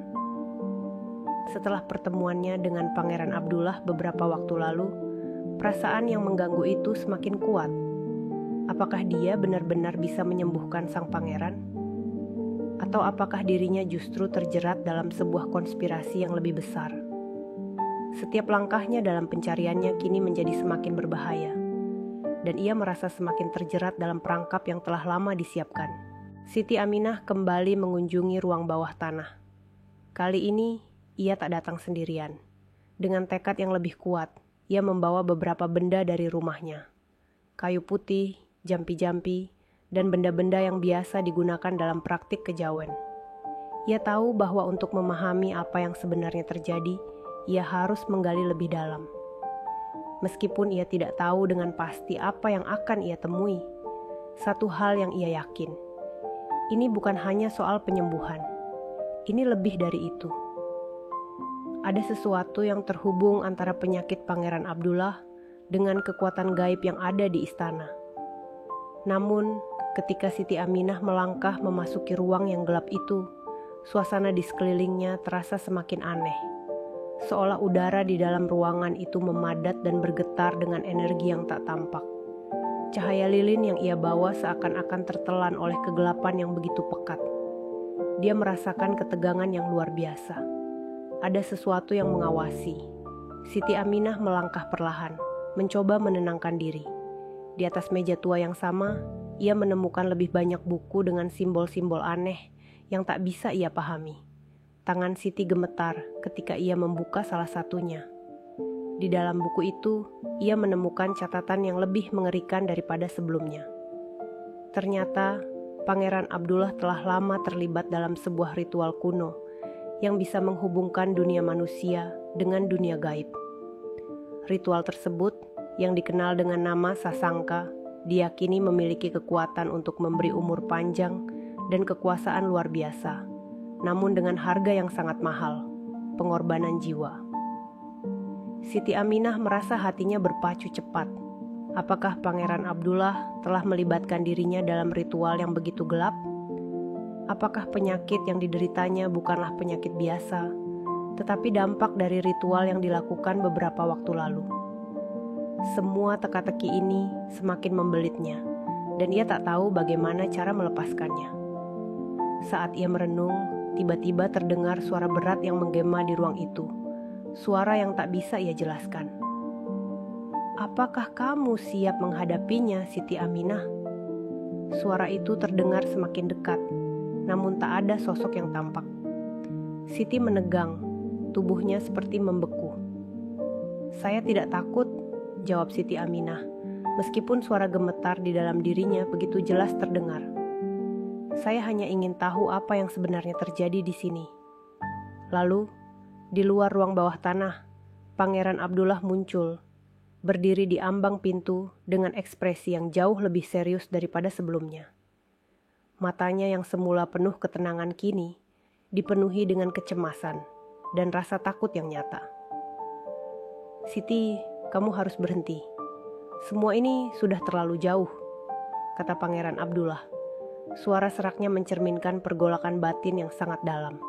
Setelah pertemuannya dengan Pangeran Abdullah beberapa waktu lalu, perasaan yang mengganggu itu semakin kuat. Apakah dia benar-benar bisa menyembuhkan sang pangeran? Atau apakah dirinya justru terjerat dalam sebuah konspirasi yang lebih besar? Setiap langkahnya dalam pencariannya kini menjadi semakin berbahaya, dan ia merasa semakin terjerat dalam perangkap yang telah lama disiapkan. Siti Aminah kembali mengunjungi ruang bawah tanah. Kali ini, ia tak datang sendirian. Dengan tekad yang lebih kuat, ia membawa beberapa benda dari rumahnya. Kayu putih, jampi-jampi, dan benda-benda yang biasa digunakan dalam praktik kejawen. Ia tahu bahwa untuk memahami apa yang sebenarnya terjadi, ia harus menggali lebih dalam. Meskipun ia tidak tahu dengan pasti apa yang akan ia temui, satu hal yang ia yakin, ini bukan hanya soal penyembuhan. Ini lebih dari itu. Ada sesuatu yang terhubung antara penyakit Pangeran Abdullah dengan kekuatan gaib yang ada di istana. Namun, ketika Siti Aminah melangkah memasuki ruang yang gelap itu, suasana di sekelilingnya terasa semakin aneh. Seolah udara di dalam ruangan itu memadat dan bergetar dengan energi yang tak tampak. Cahaya lilin yang ia bawa seakan-akan tertelan oleh kegelapan yang begitu pekat. Dia merasakan ketegangan yang luar biasa. Ada sesuatu yang mengawasi. Siti Aminah melangkah perlahan, mencoba menenangkan diri. Di atas meja tua yang sama, ia menemukan lebih banyak buku dengan simbol-simbol aneh yang tak bisa ia pahami. Tangan Siti gemetar ketika ia membuka salah satunya. Di dalam buku itu, ia menemukan catatan yang lebih mengerikan daripada sebelumnya. Ternyata, Pangeran Abdullah telah lama terlibat dalam sebuah ritual kuno yang bisa menghubungkan dunia manusia dengan dunia gaib. Ritual tersebut, yang dikenal dengan nama Sasangka, diyakini memiliki kekuatan untuk memberi umur panjang dan kekuasaan luar biasa, namun dengan harga yang sangat mahal, pengorbanan jiwa. Siti Aminah merasa hatinya berpacu cepat. Apakah Pangeran Abdullah telah melibatkan dirinya dalam ritual yang begitu gelap? Apakah penyakit yang dideritanya bukanlah penyakit biasa, tetapi dampak dari ritual yang dilakukan beberapa waktu lalu? Semua teka-teki ini semakin membelitnya, dan ia tak tahu bagaimana cara melepaskannya. Saat ia merenung, tiba-tiba terdengar suara berat yang menggema di ruang itu, suara yang tak bisa ia jelaskan. "Apakah kamu siap menghadapinya, Siti Aminah?" Suara itu terdengar semakin dekat, namun tak ada sosok yang tampak. Siti menegang, tubuhnya seperti membeku. "Saya tidak takut," jawab Siti Aminah, meskipun suara gemetar di dalam dirinya begitu jelas terdengar. "Saya hanya ingin tahu apa yang sebenarnya terjadi di sini." Lalu, di luar ruang bawah tanah, Pangeran Abdullah muncul, berdiri di ambang pintu dengan ekspresi yang jauh lebih serius daripada sebelumnya. Matanya yang semula penuh ketenangan kini dipenuhi dengan kecemasan dan rasa takut yang nyata. "Siti, kamu harus berhenti. Semua ini sudah terlalu jauh," kata Pangeran Abdullah. Suara seraknya mencerminkan pergolakan batin yang sangat dalam.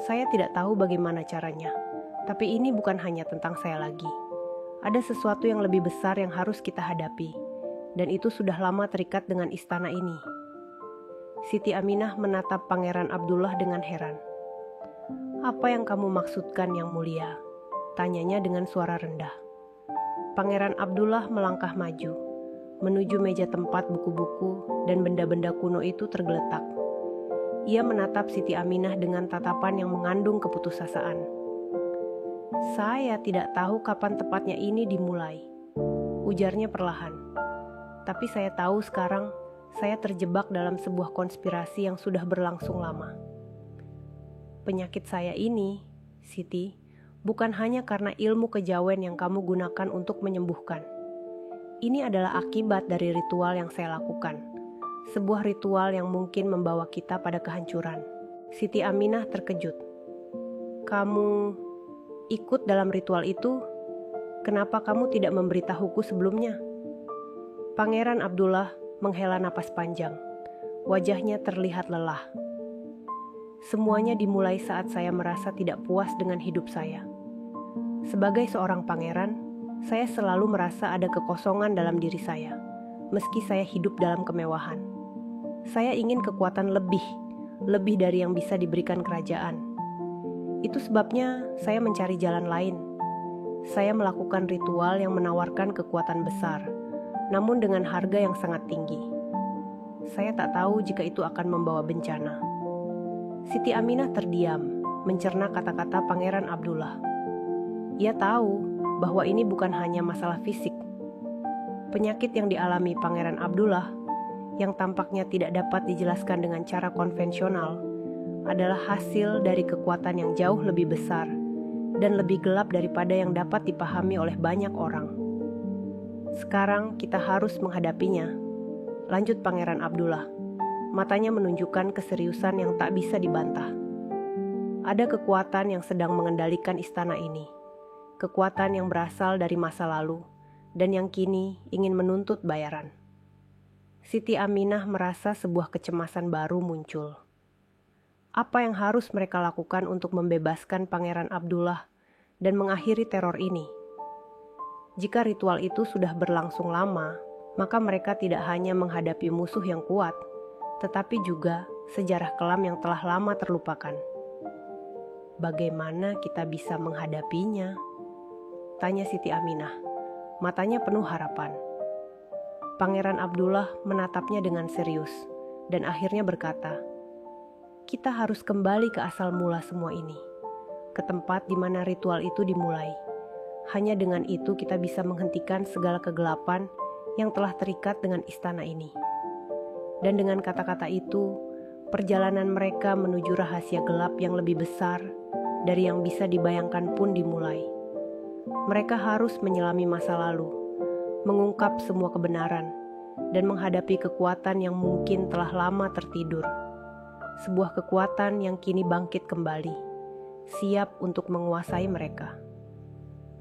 "Saya tidak tahu bagaimana caranya, tapi ini bukan hanya tentang saya lagi. Ada sesuatu yang lebih besar yang harus kita hadapi, dan itu sudah lama terikat dengan istana ini." Siti Aminah menatap Pangeran Abdullah dengan heran. "Apa yang kamu maksudkan, Yang Mulia?" tanyanya dengan suara rendah. Pangeran Abdullah melangkah maju, menuju meja tempat buku-buku dan benda-benda kuno itu tergeletak. Ia menatap Siti Aminah dengan tatapan yang mengandung keputusasaan. "Saya tidak tahu kapan tepatnya ini dimulai," ujarnya perlahan. "Tapi saya tahu sekarang saya terjebak dalam sebuah konspirasi yang sudah berlangsung lama. Penyakit saya ini, Siti, bukan hanya karena ilmu kejawen yang kamu gunakan untuk menyembuhkan. Ini adalah akibat dari ritual yang saya lakukan. Sebuah ritual yang mungkin membawa kita pada kehancuran." Siti Aminah terkejut. "Kamu ikut dalam ritual itu? Kenapa kamu tidak memberitahuku sebelumnya?" Pangeran Abdullah menghela napas panjang. Wajahnya terlihat lelah. "Semuanya dimulai saat saya merasa tidak puas dengan hidup saya. Sebagai seorang pangeran, saya selalu merasa ada kekosongan dalam diri saya, meski saya hidup dalam kemewahan. Saya ingin kekuatan lebih dari yang bisa diberikan kerajaan. Itu sebabnya saya mencari jalan lain. Saya melakukan ritual yang menawarkan kekuatan besar, namun dengan harga yang sangat tinggi. Saya tak tahu jika itu akan membawa bencana." Siti Aminah terdiam, mencerna kata-kata Pangeran Abdullah. Ia tahu bahwa ini bukan hanya masalah fisik. Penyakit yang dialami Pangeran Abdullah, yang tampaknya tidak dapat dijelaskan dengan cara konvensional, adalah hasil dari kekuatan yang jauh lebih besar dan lebih gelap daripada yang dapat dipahami oleh banyak orang. "Sekarang kita harus menghadapinya," lanjut Pangeran Abdullah. Matanya menunjukkan keseriusan yang tak bisa dibantah. "Ada kekuatan yang sedang mengendalikan istana ini. Kekuatan yang berasal dari masa lalu dan yang kini ingin menuntut bayaran." Siti Aminah merasa sebuah kecemasan baru muncul. Apa yang harus mereka lakukan untuk membebaskan Pangeran Abdullah dan mengakhiri teror ini? Jika ritual itu sudah berlangsung lama, maka mereka tidak hanya menghadapi musuh yang kuat, tetapi juga sejarah kelam yang telah lama terlupakan. "Bagaimana kita bisa menghadapinya?" tanya Siti Aminah. Matanya penuh harapan. Pangeran Abdullah menatapnya dengan serius dan akhirnya berkata, "Kita harus kembali ke asal mula semua ini, ke tempat di mana ritual itu dimulai. Hanya dengan itu kita bisa menghentikan segala kegelapan yang telah terikat dengan istana ini." Dan dengan kata-kata itu, perjalanan mereka menuju rahasia gelap yang lebih besar dari yang bisa dibayangkan pun dimulai. Mereka harus menyelami masa lalu, mengungkap semua kebenaran, dan menghadapi kekuatan yang mungkin telah lama tertidur. Sebuah kekuatan yang kini bangkit kembali, siap untuk menguasai mereka.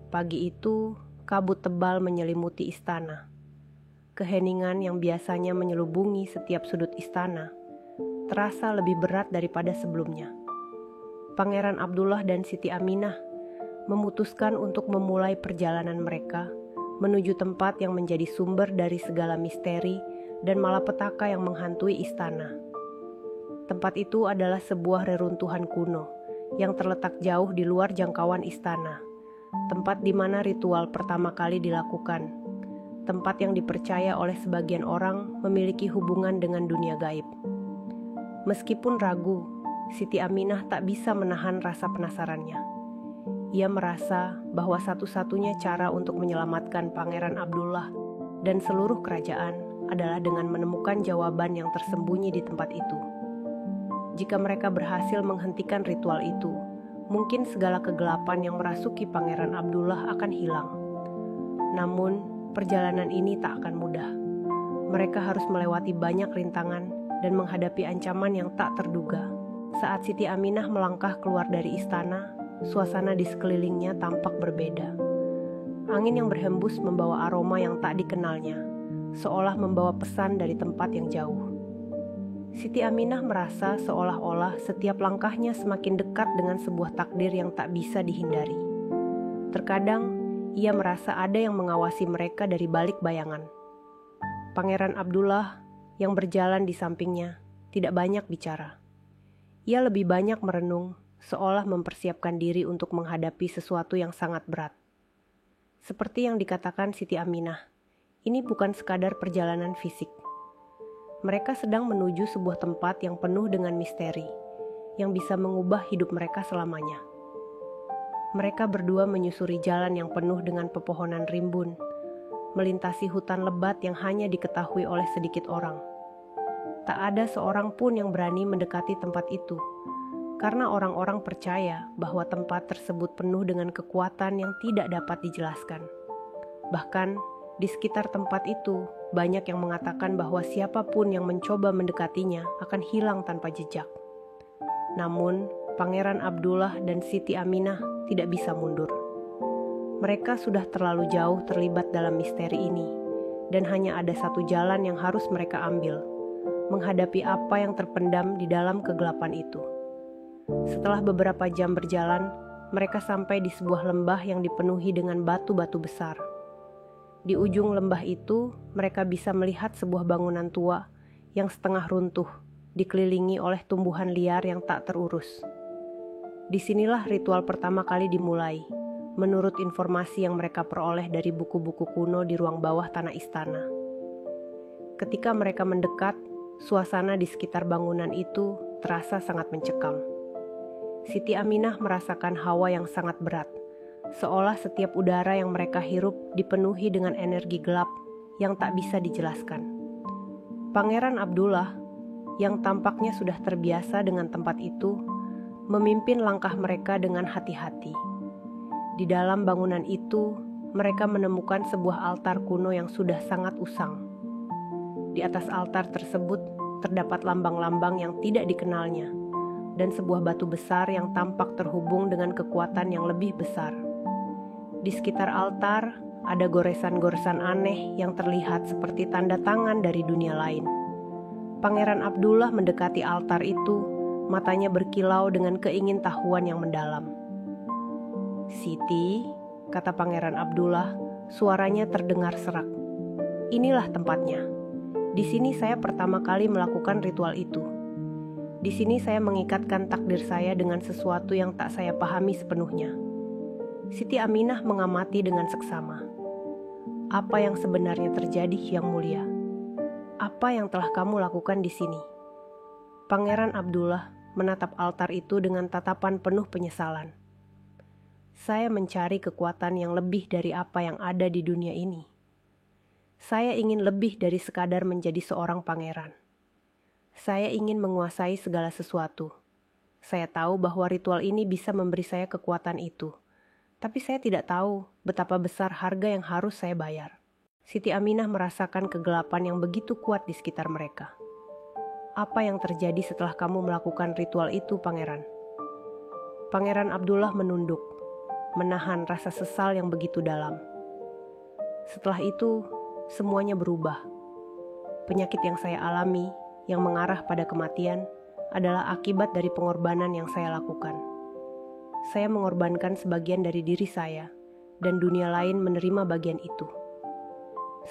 Pagi itu, kabut tebal menyelimuti istana. Keheningan yang biasanya menyelubungi setiap sudut istana terasa lebih berat daripada sebelumnya. Pangeran Abdullah dan Siti Aminah memutuskan untuk memulai perjalanan mereka menuju tempat yang menjadi sumber dari segala misteri dan malapetaka yang menghantui istana. Tempat itu adalah sebuah reruntuhan kuno yang terletak jauh di luar jangkauan istana, tempat di mana ritual pertama kali dilakukan, tempat yang dipercaya oleh sebagian orang memiliki hubungan dengan dunia gaib. Meskipun ragu, Siti Aminah tak bisa menahan rasa penasarannya. Ia merasa bahwa satu-satunya cara untuk menyelamatkan Pangeran Abdullah dan seluruh kerajaan adalah dengan menemukan jawaban yang tersembunyi di tempat itu. Jika mereka berhasil menghentikan ritual itu, mungkin segala kegelapan yang merasuki Pangeran Abdullah akan hilang. Namun, perjalanan ini tak akan mudah. Mereka harus melewati banyak rintangan dan menghadapi ancaman yang tak terduga. Saat Siti Aminah melangkah keluar dari istana, suasana di sekelilingnya tampak berbeda. Angin yang berhembus membawa aroma yang tak dikenalnya, seolah membawa pesan dari tempat yang jauh. Siti Aminah merasa seolah-olah setiap langkahnya semakin dekat dengan sebuah takdir yang tak bisa dihindari. Terkadang, ia merasa ada yang mengawasi mereka dari balik bayangan. Pangeran Abdullah yang berjalan di sampingnya tidak banyak bicara. Ia lebih banyak merenung, seolah mempersiapkan diri untuk menghadapi sesuatu yang sangat berat. Seperti yang dikatakan Siti Aminah, ini bukan sekadar perjalanan fisik. Mereka sedang menuju sebuah tempat yang penuh dengan misteri, yang bisa mengubah hidup mereka selamanya. Mereka berdua menyusuri jalan yang penuh dengan pepohonan rimbun, melintasi hutan lebat yang hanya diketahui oleh sedikit orang. Tak ada seorang pun yang berani mendekati tempat itu, karena orang-orang percaya bahwa tempat tersebut penuh dengan kekuatan yang tidak dapat dijelaskan. Bahkan, di sekitar tempat itu, banyak yang mengatakan bahwa siapapun yang mencoba mendekatinya akan hilang tanpa jejak. Namun, Pangeran Abdullah dan Siti Aminah tidak bisa mundur. Mereka sudah terlalu jauh terlibat dalam misteri ini, dan hanya ada satu jalan yang harus mereka ambil, menghadapi apa yang terpendam di dalam kegelapan itu. Setelah beberapa jam berjalan, mereka sampai di sebuah lembah yang dipenuhi dengan batu-batu besar. Di ujung lembah itu, mereka bisa melihat sebuah bangunan tua yang setengah runtuh, dikelilingi oleh tumbuhan liar yang tak terurus. Disinilah ritual pertama kali dimulai, menurut informasi yang mereka peroleh dari buku-buku kuno di ruang bawah tanah istana. Ketika mereka mendekat, suasana di sekitar bangunan itu terasa sangat mencekam. Siti Aminah merasakan hawa yang sangat berat, seolah setiap udara yang mereka hirup dipenuhi dengan energi gelap yang tak bisa dijelaskan. Pangeran Abdullah, yang tampaknya sudah terbiasa dengan tempat itu, memimpin langkah mereka dengan hati-hati. Di dalam bangunan itu, mereka menemukan sebuah altar kuno yang sudah sangat usang. Di atas altar tersebut terdapat lambang-lambang yang tidak dikenalnya, dan sebuah batu besar yang tampak terhubung dengan kekuatan yang lebih besar. Di sekitar altar, ada goresan-goresan aneh yang terlihat seperti tanda tangan dari dunia lain. Pangeran Abdullah mendekati altar itu, matanya berkilau dengan keingintahuan yang mendalam. "Siti," kata Pangeran Abdullah, suaranya terdengar serak. "Inilah tempatnya. Di sini saya pertama kali melakukan ritual itu. Di sini saya mengikatkan takdir saya dengan sesuatu yang tak saya pahami sepenuhnya." Siti Aminah mengamati dengan seksama. "Apa yang sebenarnya terjadi, Yang Mulia? Apa yang telah kamu lakukan di sini?" Pangeran Abdullah menatap altar itu dengan tatapan penuh penyesalan. "Saya mencari kekuatan yang lebih dari apa yang ada di dunia ini. Saya ingin lebih dari sekadar menjadi seorang pangeran. Saya ingin menguasai segala sesuatu. Saya tahu bahwa ritual ini bisa memberi saya kekuatan itu. Tapi saya tidak tahu betapa besar harga yang harus saya bayar." Siti Aminah merasakan kegelapan yang begitu kuat di sekitar mereka. "Apa yang terjadi setelah kamu melakukan ritual itu, Pangeran?" Pangeran Abdullah menunduk, menahan rasa sesal yang begitu dalam. Setelah itu, semuanya berubah. Penyakit yang saya alami, yang mengarah pada kematian, adalah akibat dari pengorbanan yang saya lakukan. Saya mengorbankan sebagian dari diri saya, dan dunia lain menerima bagian itu.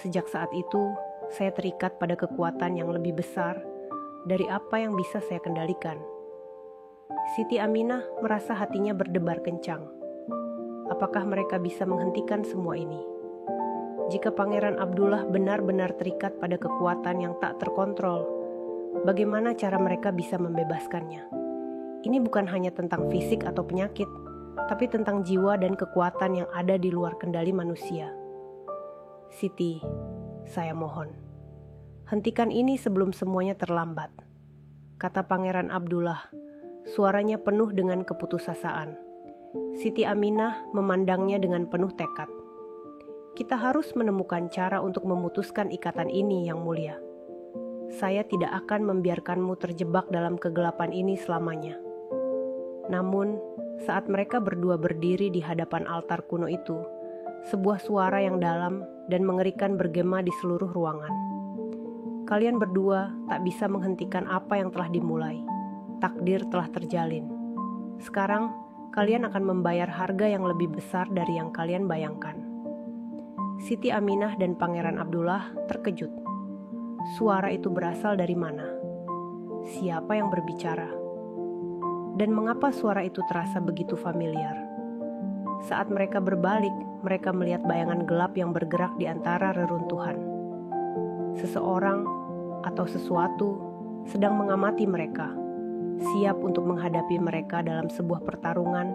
Sejak saat itu, saya terikat pada kekuatan yang lebih besar dari apa yang bisa saya kendalikan. Siti Aminah merasa hatinya berdebar kencang. Apakah mereka bisa menghentikan semua ini? Jika Pangeran Abdullah benar-benar terikat pada kekuatan yang tak terkontrol, bagaimana cara mereka bisa membebaskannya? Ini bukan hanya tentang fisik atau penyakit, tapi tentang jiwa dan kekuatan yang ada di luar kendali manusia. Siti, saya mohon, hentikan ini sebelum semuanya terlambat, kata Pangeran Abdullah. Suaranya penuh dengan keputusasaan. Siti Aminah memandangnya dengan penuh tekad. Kita harus menemukan cara untuk memutuskan ikatan ini, Yang Mulia. Saya tidak akan membiarkanmu terjebak dalam kegelapan ini selamanya. Namun, saat mereka berdua berdiri di hadapan altar kuno itu, sebuah suara yang dalam dan mengerikan bergema di seluruh ruangan. Kalian berdua tak bisa menghentikan apa yang telah dimulai. Takdir telah terjalin. Sekarang, kalian akan membayar harga yang lebih besar dari yang kalian bayangkan. Siti Aminah dan Pangeran Abdullah terkejut. Suara itu berasal dari mana? Siapa yang berbicara? Dan mengapa suara itu terasa begitu familiar? Saat mereka berbalik, mereka melihat bayangan gelap yang bergerak di antara reruntuhan. Seseorang atau sesuatu sedang mengamati mereka, siap untuk menghadapi mereka dalam sebuah pertarungan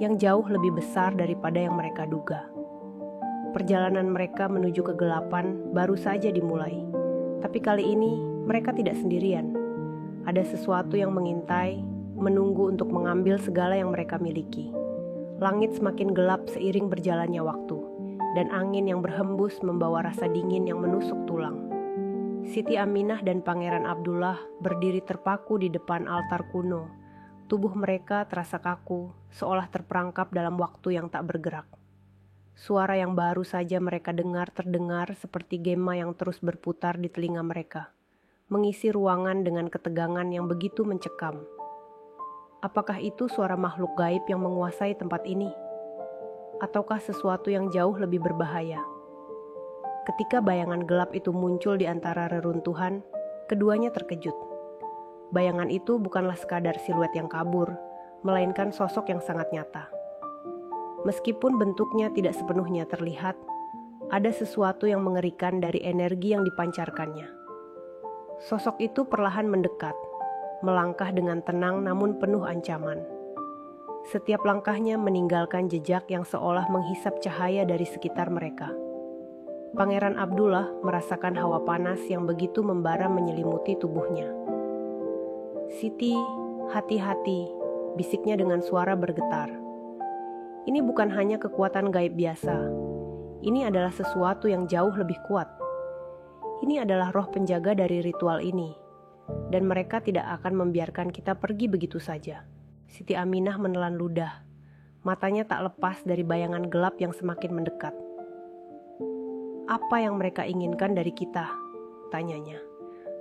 yang jauh lebih besar daripada yang mereka duga. Perjalanan mereka menuju kegelapan baru saja dimulai, tapi kali ini mereka tidak sendirian. Ada sesuatu yang mengintai, menunggu untuk mengambil segala yang mereka miliki. Langit semakin gelap seiring berjalannya waktu, dan angin yang berhembus membawa rasa dingin yang menusuk tulang. Siti Aminah dan Pangeran Abdullah berdiri terpaku di depan altar kuno. Tubuh mereka terasa kaku, seolah terperangkap dalam waktu yang tak bergerak. Suara yang baru saja mereka dengar terdengar seperti gema yang terus berputar di telinga mereka, mengisi ruangan dengan ketegangan yang begitu mencekam. Apakah itu suara makhluk gaib yang menguasai tempat ini? Ataukah sesuatu yang jauh lebih berbahaya? Ketika bayangan gelap itu muncul di antara reruntuhan, keduanya terkejut. Bayangan itu bukanlah sekadar siluet yang kabur, melainkan sosok yang sangat nyata. Meskipun bentuknya tidak sepenuhnya terlihat, ada sesuatu yang mengerikan dari energi yang dipancarkannya. Sosok itu perlahan mendekat, melangkah dengan tenang namun penuh ancaman. Setiap langkahnya meninggalkan jejak yang seolah menghisap cahaya dari sekitar mereka. Pangeran Abdullah merasakan hawa panas yang begitu membara menyelimuti tubuhnya. "Siti, hati-hati," bisiknya dengan suara bergetar. Ini bukan hanya kekuatan gaib biasa. Ini adalah sesuatu yang jauh lebih kuat. Ini adalah roh penjaga dari ritual ini. Dan mereka tidak akan membiarkan kita pergi begitu saja. Siti Aminah menelan ludah. Matanya tak lepas dari bayangan gelap yang semakin mendekat. "Apa yang mereka inginkan dari kita?" tanyanya.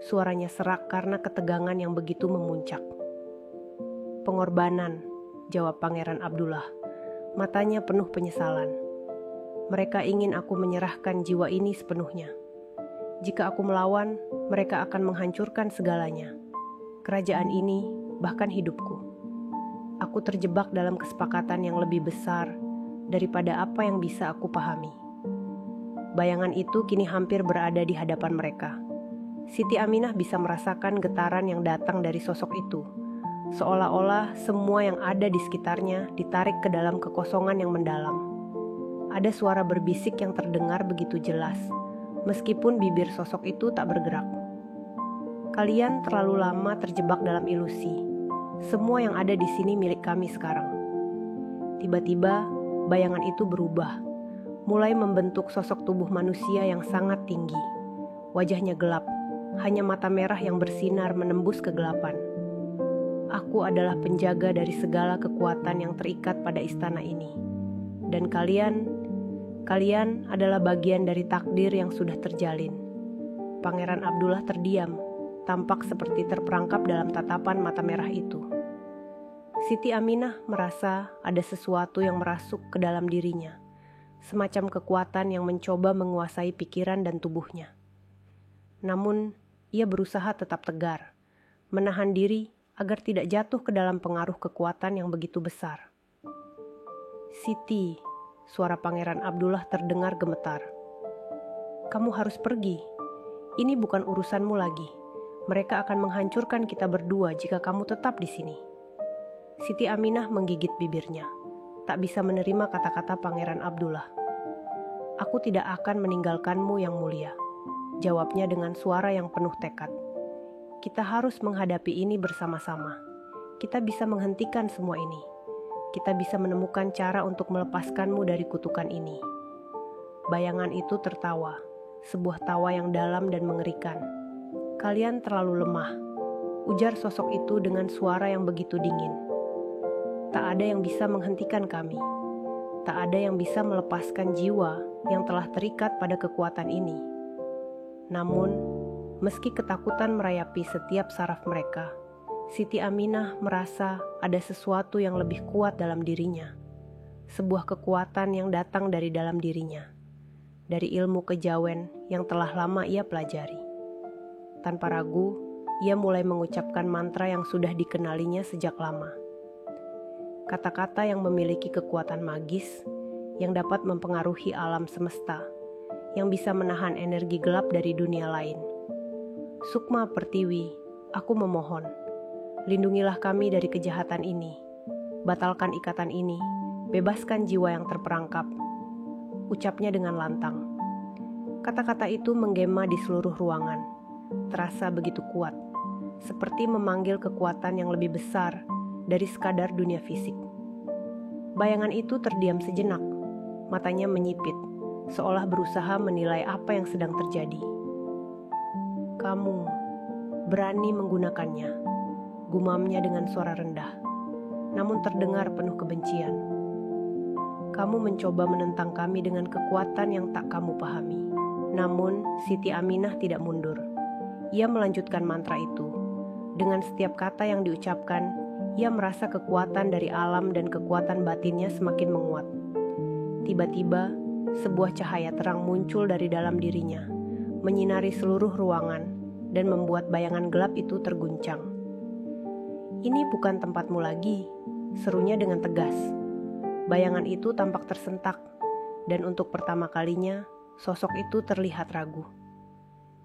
Suaranya serak karena ketegangan yang begitu memuncak. "Pengorbanan," jawab Pangeran Abdullah. Matanya penuh penyesalan. "Mereka ingin aku menyerahkan jiwa ini sepenuhnya. Jika aku melawan, mereka akan menghancurkan segalanya. Kerajaan ini, bahkan hidupku. Aku terjebak dalam kesepakatan yang lebih besar daripada apa yang bisa aku pahami." Bayangan itu kini hampir berada di hadapan mereka. Siti Aminah bisa merasakan getaran yang datang dari sosok itu. Seolah-olah semua yang ada di sekitarnya ditarik ke dalam kekosongan yang mendalam. Ada suara berbisik yang terdengar begitu jelas, meskipun bibir sosok itu tak bergerak. "Kalian terlalu lama terjebak dalam ilusi. Semua yang ada di sini milik kami sekarang." Tiba-tiba, bayangan itu berubah, mulai membentuk sosok tubuh manusia yang sangat tinggi. Wajahnya gelap, hanya mata merah yang bersinar menembus kegelapan. "Aku adalah penjaga dari segala kekuatan yang terikat pada istana ini. Dan kalian Kalian adalah bagian dari takdir yang sudah terjalin. Pangeran Abdullah terdiam, tampak seperti terperangkap dalam tatapan mata merah itu. Siti Aminah merasa ada sesuatu yang merasuk ke dalam dirinya, semacam kekuatan yang mencoba menguasai pikiran dan tubuhnya. Namun, ia berusaha tetap tegar, menahan diri agar tidak jatuh ke dalam pengaruh kekuatan yang begitu besar. "Siti," suara Pangeran Abdullah terdengar gemetar. "Kamu harus pergi. Ini bukan urusanmu lagi. Mereka akan menghancurkan kita berdua jika kamu tetap di sini." Siti Aminah menggigit bibirnya, tak bisa menerima kata-kata Pangeran Abdullah. "Aku tidak akan meninggalkanmu yang mulia," jawabnya dengan suara yang penuh tekad. "Kita harus menghadapi ini bersama-sama. Kita bisa menghentikan semua ini. Kita bisa menemukan cara untuk melepaskanmu dari kutukan ini." Bayangan itu tertawa, sebuah tawa yang dalam dan mengerikan. "Kalian terlalu lemah," ujar sosok itu dengan suara yang begitu dingin. "Tak ada yang bisa menghentikan kami. Tak ada yang bisa melepaskan jiwa yang telah terikat pada kekuatan ini." Namun, meski ketakutan merayapi setiap saraf mereka, Siti Aminah merasa ada sesuatu yang lebih kuat dalam dirinya. Sebuah kekuatan yang datang dari dalam dirinya, dari ilmu kejawen yang telah lama ia pelajari. Tanpa ragu, ia mulai mengucapkan mantra yang sudah dikenalinya sejak lama. Kata-kata yang memiliki kekuatan magis yang dapat mempengaruhi alam semesta, yang bisa menahan energi gelap dari dunia lain. "Sukma Pertiwi, aku memohon, lindungilah kami dari kejahatan ini. Batalkan ikatan ini, bebaskan jiwa yang terperangkap," ucapnya dengan lantang. Kata-kata itu menggema di seluruh ruangan, terasa begitu kuat, seperti memanggil kekuatan yang lebih besar dari sekadar dunia fisik. Bayangan itu terdiam sejenak, matanya menyipit, seolah berusaha menilai apa yang sedang terjadi. "Kamu berani menggunakannya," gumamnya dengan suara rendah, namun terdengar penuh kebencian. "Kamu mencoba menentang kami dengan kekuatan yang tak kamu pahami." Namun, Siti Aminah tidak mundur. Ia melanjutkan mantra itu. Dengan setiap kata yang diucapkan, ia merasa kekuatan dari alam dan kekuatan batinnya semakin menguat. Tiba-tiba, sebuah cahaya terang muncul dari dalam dirinya, menyinari seluruh ruangan dan membuat bayangan gelap itu terguncang. "Ini bukan tempatmu lagi," serunya dengan tegas. Bayangan itu tampak tersentak, dan untuk pertama kalinya, sosok itu terlihat ragu.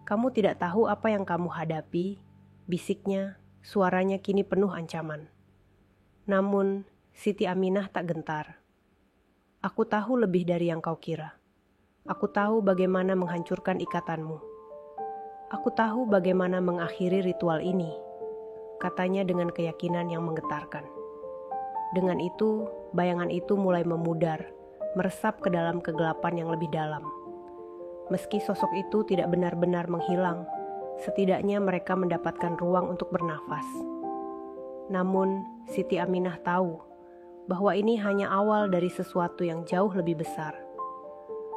"Kamu tidak tahu apa yang kamu hadapi," bisiknya, suaranya kini penuh ancaman. Namun, Siti Aminah tak gentar. "Aku tahu lebih dari yang kau kira. Aku tahu bagaimana menghancurkan ikatanmu. Aku tahu bagaimana mengakhiri ritual ini," katanya dengan keyakinan yang menggetarkan. Dengan itu, bayangan itu mulai memudar, meresap ke dalam kegelapan yang lebih dalam. Meski sosok itu tidak benar-benar menghilang, setidaknya mereka mendapatkan ruang untuk bernafas. Namun, Siti Aminah tahu bahwa ini hanya awal dari sesuatu yang jauh lebih besar.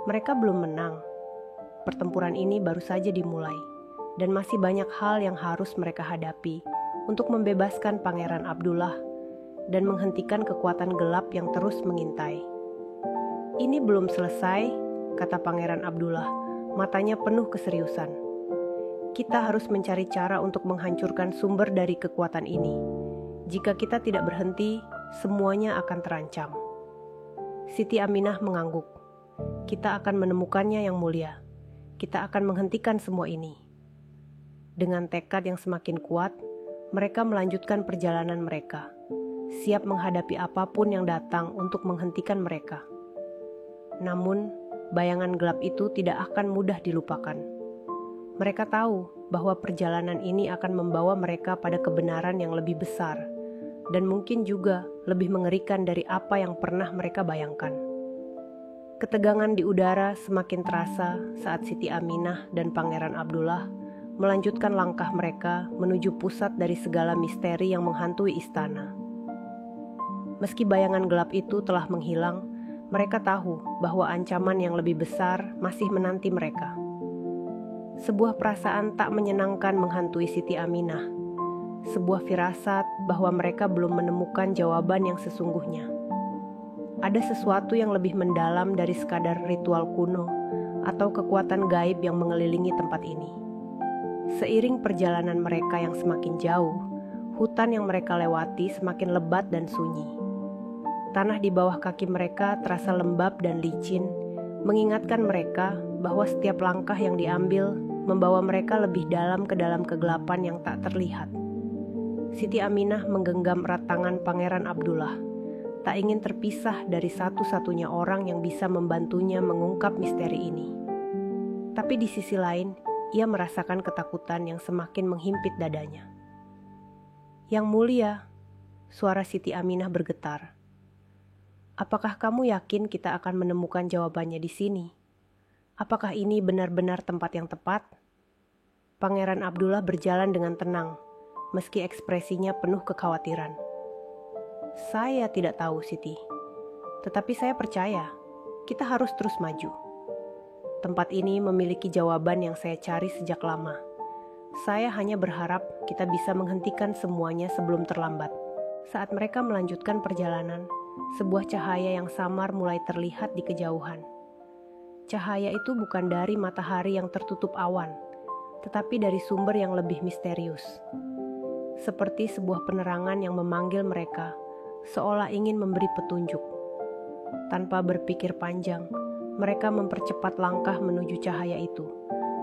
Mereka belum menang. Pertempuran ini baru saja dimulai, dan masih banyak hal yang harus mereka hadapi untuk membebaskan Pangeran Abdullah dan menghentikan kekuatan gelap yang terus mengintai. "Ini belum selesai," kata Pangeran Abdullah, matanya penuh keseriusan. "Kita harus mencari cara untuk menghancurkan sumber dari kekuatan ini. Jika kita tidak berhenti, semuanya akan terancam." Siti Aminah mengangguk. "Kita akan menemukannya yang mulia. Kita akan menghentikan semua ini." Dengan tekad yang semakin kuat, mereka melanjutkan perjalanan mereka, siap menghadapi apapun yang datang untuk menghentikan mereka. Namun, bayangan gelap itu tidak akan mudah dilupakan. Mereka tahu bahwa perjalanan ini akan membawa mereka pada kebenaran yang lebih besar, dan mungkin juga lebih mengerikan dari apa yang pernah mereka bayangkan. Ketegangan di udara semakin terasa saat Siti Aminah dan Pangeran Abdullah melanjutkan langkah mereka menuju pusat dari segala misteri yang menghantui istana. Meski bayangan gelap itu telah menghilang, Mereka tahu bahwa ancaman yang lebih besar masih menanti mereka. Sebuah perasaan tak menyenangkan menghantui Siti Aminah. Sebuah firasat bahwa mereka belum menemukan jawaban yang sesungguhnya. Ada sesuatu yang lebih mendalam dari sekadar ritual kuno atau kekuatan gaib yang mengelilingi tempat ini. Seiring perjalanan mereka yang semakin jauh, hutan yang mereka lewati semakin lebat dan sunyi. Tanah di bawah kaki mereka terasa lembab dan licin, mengingatkan mereka bahwa setiap langkah yang diambil membawa mereka lebih dalam ke dalam kegelapan yang tak terlihat. Siti Aminah menggenggam erat tangan Pangeran Abdullah, tak ingin terpisah dari satu-satunya orang yang bisa membantunya mengungkap misteri ini. Tapi di sisi lain, ia merasakan ketakutan yang semakin menghimpit dadanya. "Yang mulia," suara Siti Aminah bergetar. "Apakah kamu yakin kita akan menemukan jawabannya di sini? Apakah ini benar-benar tempat yang tepat?" Pangeran Abdullah berjalan dengan tenang, meski ekspresinya penuh kekhawatiran. "Saya tidak tahu, Siti. Tetapi saya percaya, kita harus terus maju. Tempat ini memiliki jawaban yang saya cari sejak lama. Saya hanya berharap kita bisa menghentikan semuanya sebelum terlambat." Saat mereka melanjutkan perjalanan, sebuah cahaya yang samar mulai terlihat di kejauhan. Cahaya itu bukan dari matahari yang tertutup awan, tetapi dari sumber yang lebih misterius. Seperti sebuah penerangan yang memanggil mereka, seolah ingin memberi petunjuk. Tanpa berpikir panjang, mereka mempercepat langkah menuju cahaya itu,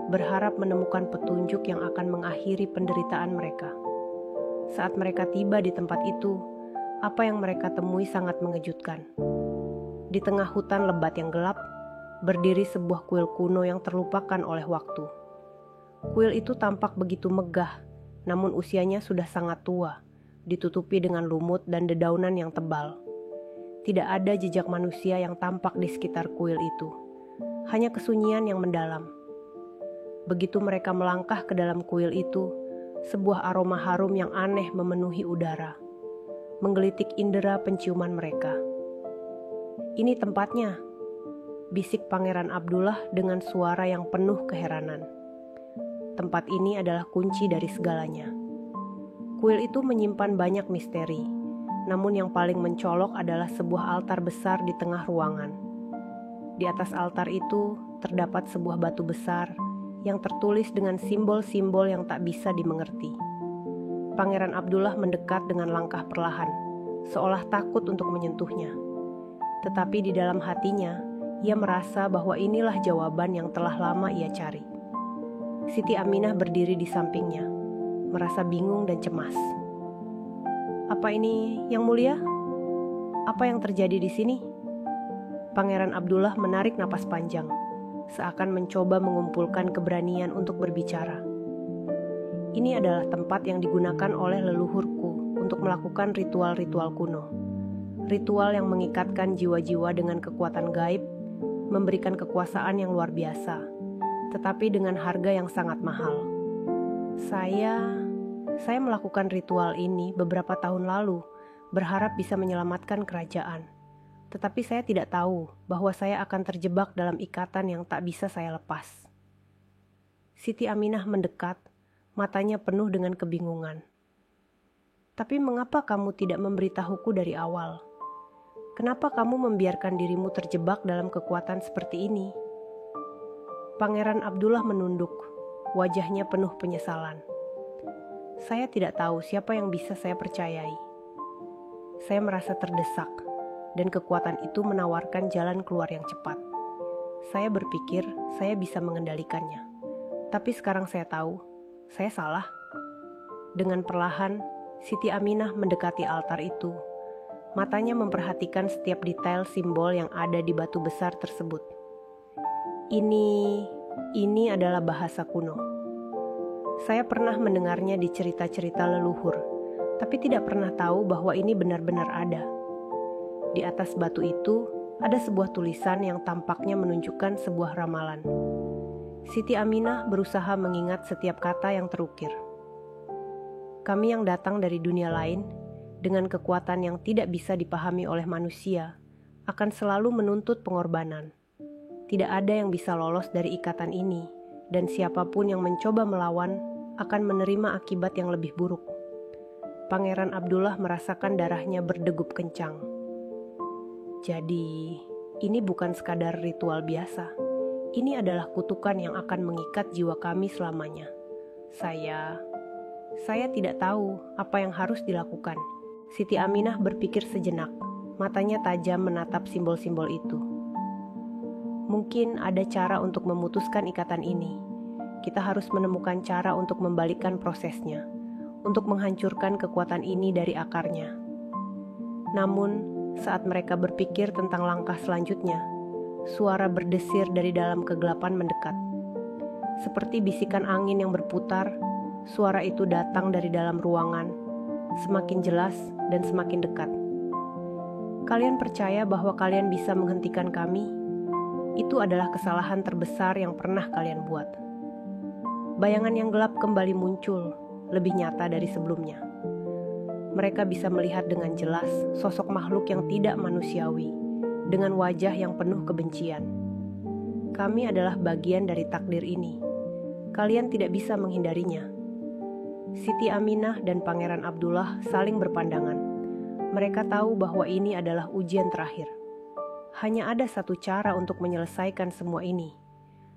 berharap menemukan petunjuk yang akan mengakhiri penderitaan mereka. Saat mereka tiba di tempat itu, apa yang mereka temui sangat mengejutkan. Di tengah hutan lebat yang gelap, berdiri sebuah kuil kuno yang terlupakan oleh waktu. Kuil itu tampak begitu megah, namun usianya sudah sangat tua, ditutupi dengan lumut dan dedaunan yang tebal. Tidak ada jejak manusia yang tampak di sekitar kuil itu, hanya kesunyian yang mendalam. Begitu mereka melangkah ke dalam kuil itu, sebuah aroma harum yang aneh memenuhi udara, menggelitik indera penciuman mereka. "Ini tempatnya," bisik Pangeran Abdullah dengan suara yang penuh keheranan. "Tempat ini adalah kunci dari segalanya." Kuil itu menyimpan banyak misteri, namun yang paling mencolok adalah sebuah altar besar di tengah ruangan. Di atas altar itu terdapat sebuah batu besar yang tertulis dengan simbol-simbol yang tak bisa dimengerti. Pangeran Abdullah mendekat dengan langkah perlahan, seolah takut untuk menyentuhnya. Tetapi di dalam hatinya, ia merasa bahwa inilah jawaban yang telah lama ia cari. Siti Aminah berdiri di sampingnya, merasa bingung dan cemas. "Apa ini, Yang Mulia? Apa yang terjadi di sini?" Pangeran Abdullah menarik napas panjang, seakan mencoba mengumpulkan keberanian untuk berbicara. "Ini adalah tempat yang digunakan oleh leluhurku untuk melakukan ritual-ritual kuno. Ritual yang mengikatkan jiwa-jiwa dengan kekuatan gaib, memberikan kekuasaan yang luar biasa, tetapi dengan harga yang sangat mahal. Saya melakukan ritual ini beberapa tahun lalu, berharap bisa menyelamatkan kerajaan. Tetapi saya tidak tahu bahwa saya akan terjebak dalam ikatan yang tak bisa saya lepas." Siti Aminah mendekat, matanya penuh dengan kebingungan. "Tapi mengapa kamu tidak memberitahuku dari awal? Kenapa kamu membiarkan dirimu terjebak dalam kekuatan seperti ini?" Pangeran Abdullah menunduk, wajahnya penuh penyesalan. "Saya tidak tahu siapa yang bisa saya percayai. Saya merasa terdesak, dan kekuatan itu menawarkan jalan keluar yang cepat. Saya berpikir saya bisa mengendalikannya. Tapi sekarang saya tahu, saya salah." Dengan perlahan, Siti Aminah mendekati altar itu. Matanya memperhatikan setiap detail simbol yang ada di batu besar tersebut. Ini adalah bahasa kuno. Saya pernah mendengarnya di cerita-cerita leluhur, tapi tidak pernah tahu bahwa ini benar-benar ada. Di atas batu itu ada sebuah tulisan yang tampaknya menunjukkan sebuah ramalan. Siti Aminah berusaha mengingat setiap kata yang terukir. "Kami yang datang dari dunia lain, dengan kekuatan yang tidak bisa dipahami oleh manusia, akan selalu menuntut pengorbanan. Tidak ada yang bisa lolos dari ikatan ini, dan siapapun yang mencoba melawan akan menerima akibat yang lebih buruk. Pangeran Abdullah merasakan darahnya berdegup kencang. Jadi, ini bukan sekadar ritual biasa. Ini adalah kutukan yang akan mengikat jiwa kami selamanya. Saya tidak tahu apa yang harus dilakukan. Siti Aminah berpikir sejenak, matanya tajam menatap simbol-simbol itu. Mungkin ada cara untuk memutuskan ikatan ini. Kita harus menemukan cara untuk membalikkan prosesnya, untuk menghancurkan kekuatan ini dari akarnya. Namun, saat mereka berpikir tentang langkah selanjutnya, suara berdesir dari dalam kegelapan mendekat. Seperti bisikan angin yang berputar, suara itu datang dari dalam ruangan, semakin jelas dan semakin dekat. Kalian percaya bahwa kalian bisa menghentikan kami? Itu adalah kesalahan terbesar yang pernah kalian buat. Bayangan yang gelap kembali muncul, lebih nyata dari sebelumnya. Mereka bisa melihat dengan jelas sosok makhluk yang tidak manusiawi, dengan wajah yang penuh kebencian. Kami adalah bagian dari takdir ini. Kalian tidak bisa menghindarinya. Siti Aminah dan Pangeran Abdullah saling berpandangan. Mereka tahu bahwa ini adalah ujian terakhir. Hanya ada satu cara untuk menyelesaikan semua ini.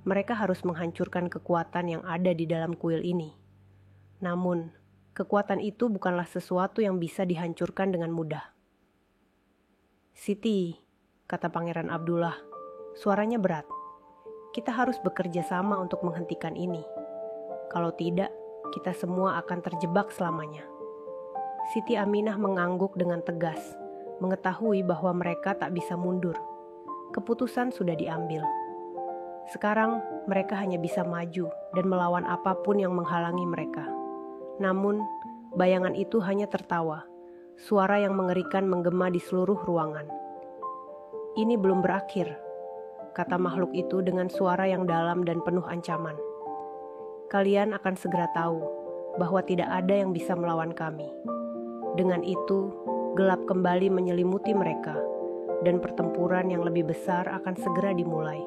Mereka harus menghancurkan kekuatan yang ada di dalam kuil ini. Namun, kekuatan itu bukanlah sesuatu yang bisa dihancurkan dengan mudah. Siti, kata Pangeran Abdullah, suaranya berat. Kita harus bekerja sama untuk menghentikan ini. Kalau tidak, kita semua akan terjebak selamanya. Siti Aminah mengangguk dengan tegas, mengetahui bahwa mereka tak bisa mundur. Keputusan sudah diambil. Sekarang mereka hanya bisa maju dan melawan apapun yang menghalangi mereka. Namun, bayangan itu hanya tertawa. Suara yang mengerikan menggema di seluruh ruangan. Ini belum berakhir, kata makhluk itu dengan suara yang dalam dan penuh ancaman. Kalian akan segera tahu bahwa tidak ada yang bisa melawan kami. Dengan itu, gelap kembali menyelimuti mereka, dan pertempuran yang lebih besar akan segera dimulai.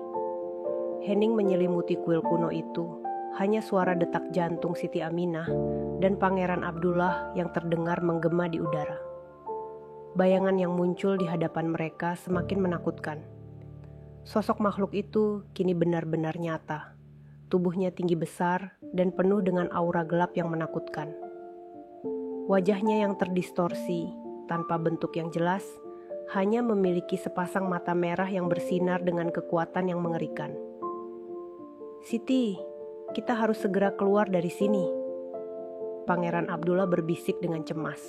Hening menyelimuti kuil kuno itu, hanya suara detak jantung Siti Aminah dan Pangeran Abdullah yang terdengar menggema di udara. Bayangan yang muncul di hadapan mereka semakin menakutkan. Sosok makhluk itu kini benar-benar nyata. Tubuhnya tinggi besar dan penuh dengan aura gelap yang menakutkan. Wajahnya yang terdistorsi, tanpa bentuk yang jelas, hanya memiliki sepasang mata merah yang bersinar dengan kekuatan yang mengerikan. Siti, kita harus segera keluar dari sini. Pangeran Abdullah berbisik dengan cemas.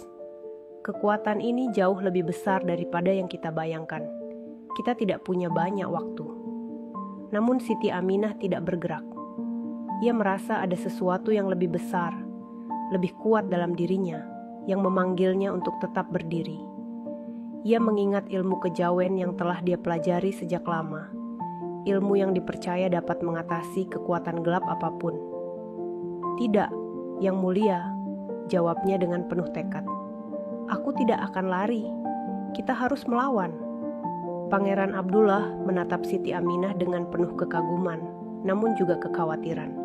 Kekuatan ini jauh lebih besar daripada yang kita bayangkan. Kita tidak punya banyak waktu. Namun Siti Aminah tidak bergerak. Ia merasa ada sesuatu yang lebih besar, lebih kuat dalam dirinya, yang memanggilnya untuk tetap berdiri. Ia mengingat ilmu kejawen yang telah dia pelajari sejak lama. Ilmu yang dipercaya dapat mengatasi kekuatan gelap apapun. Tidak, Yang Mulia, jawabnya dengan penuh tekad. Aku tidak akan lari. Kita harus melawan. Pangeran Abdullah menatap Siti Aminah dengan penuh kekaguman, namun juga kekhawatiran.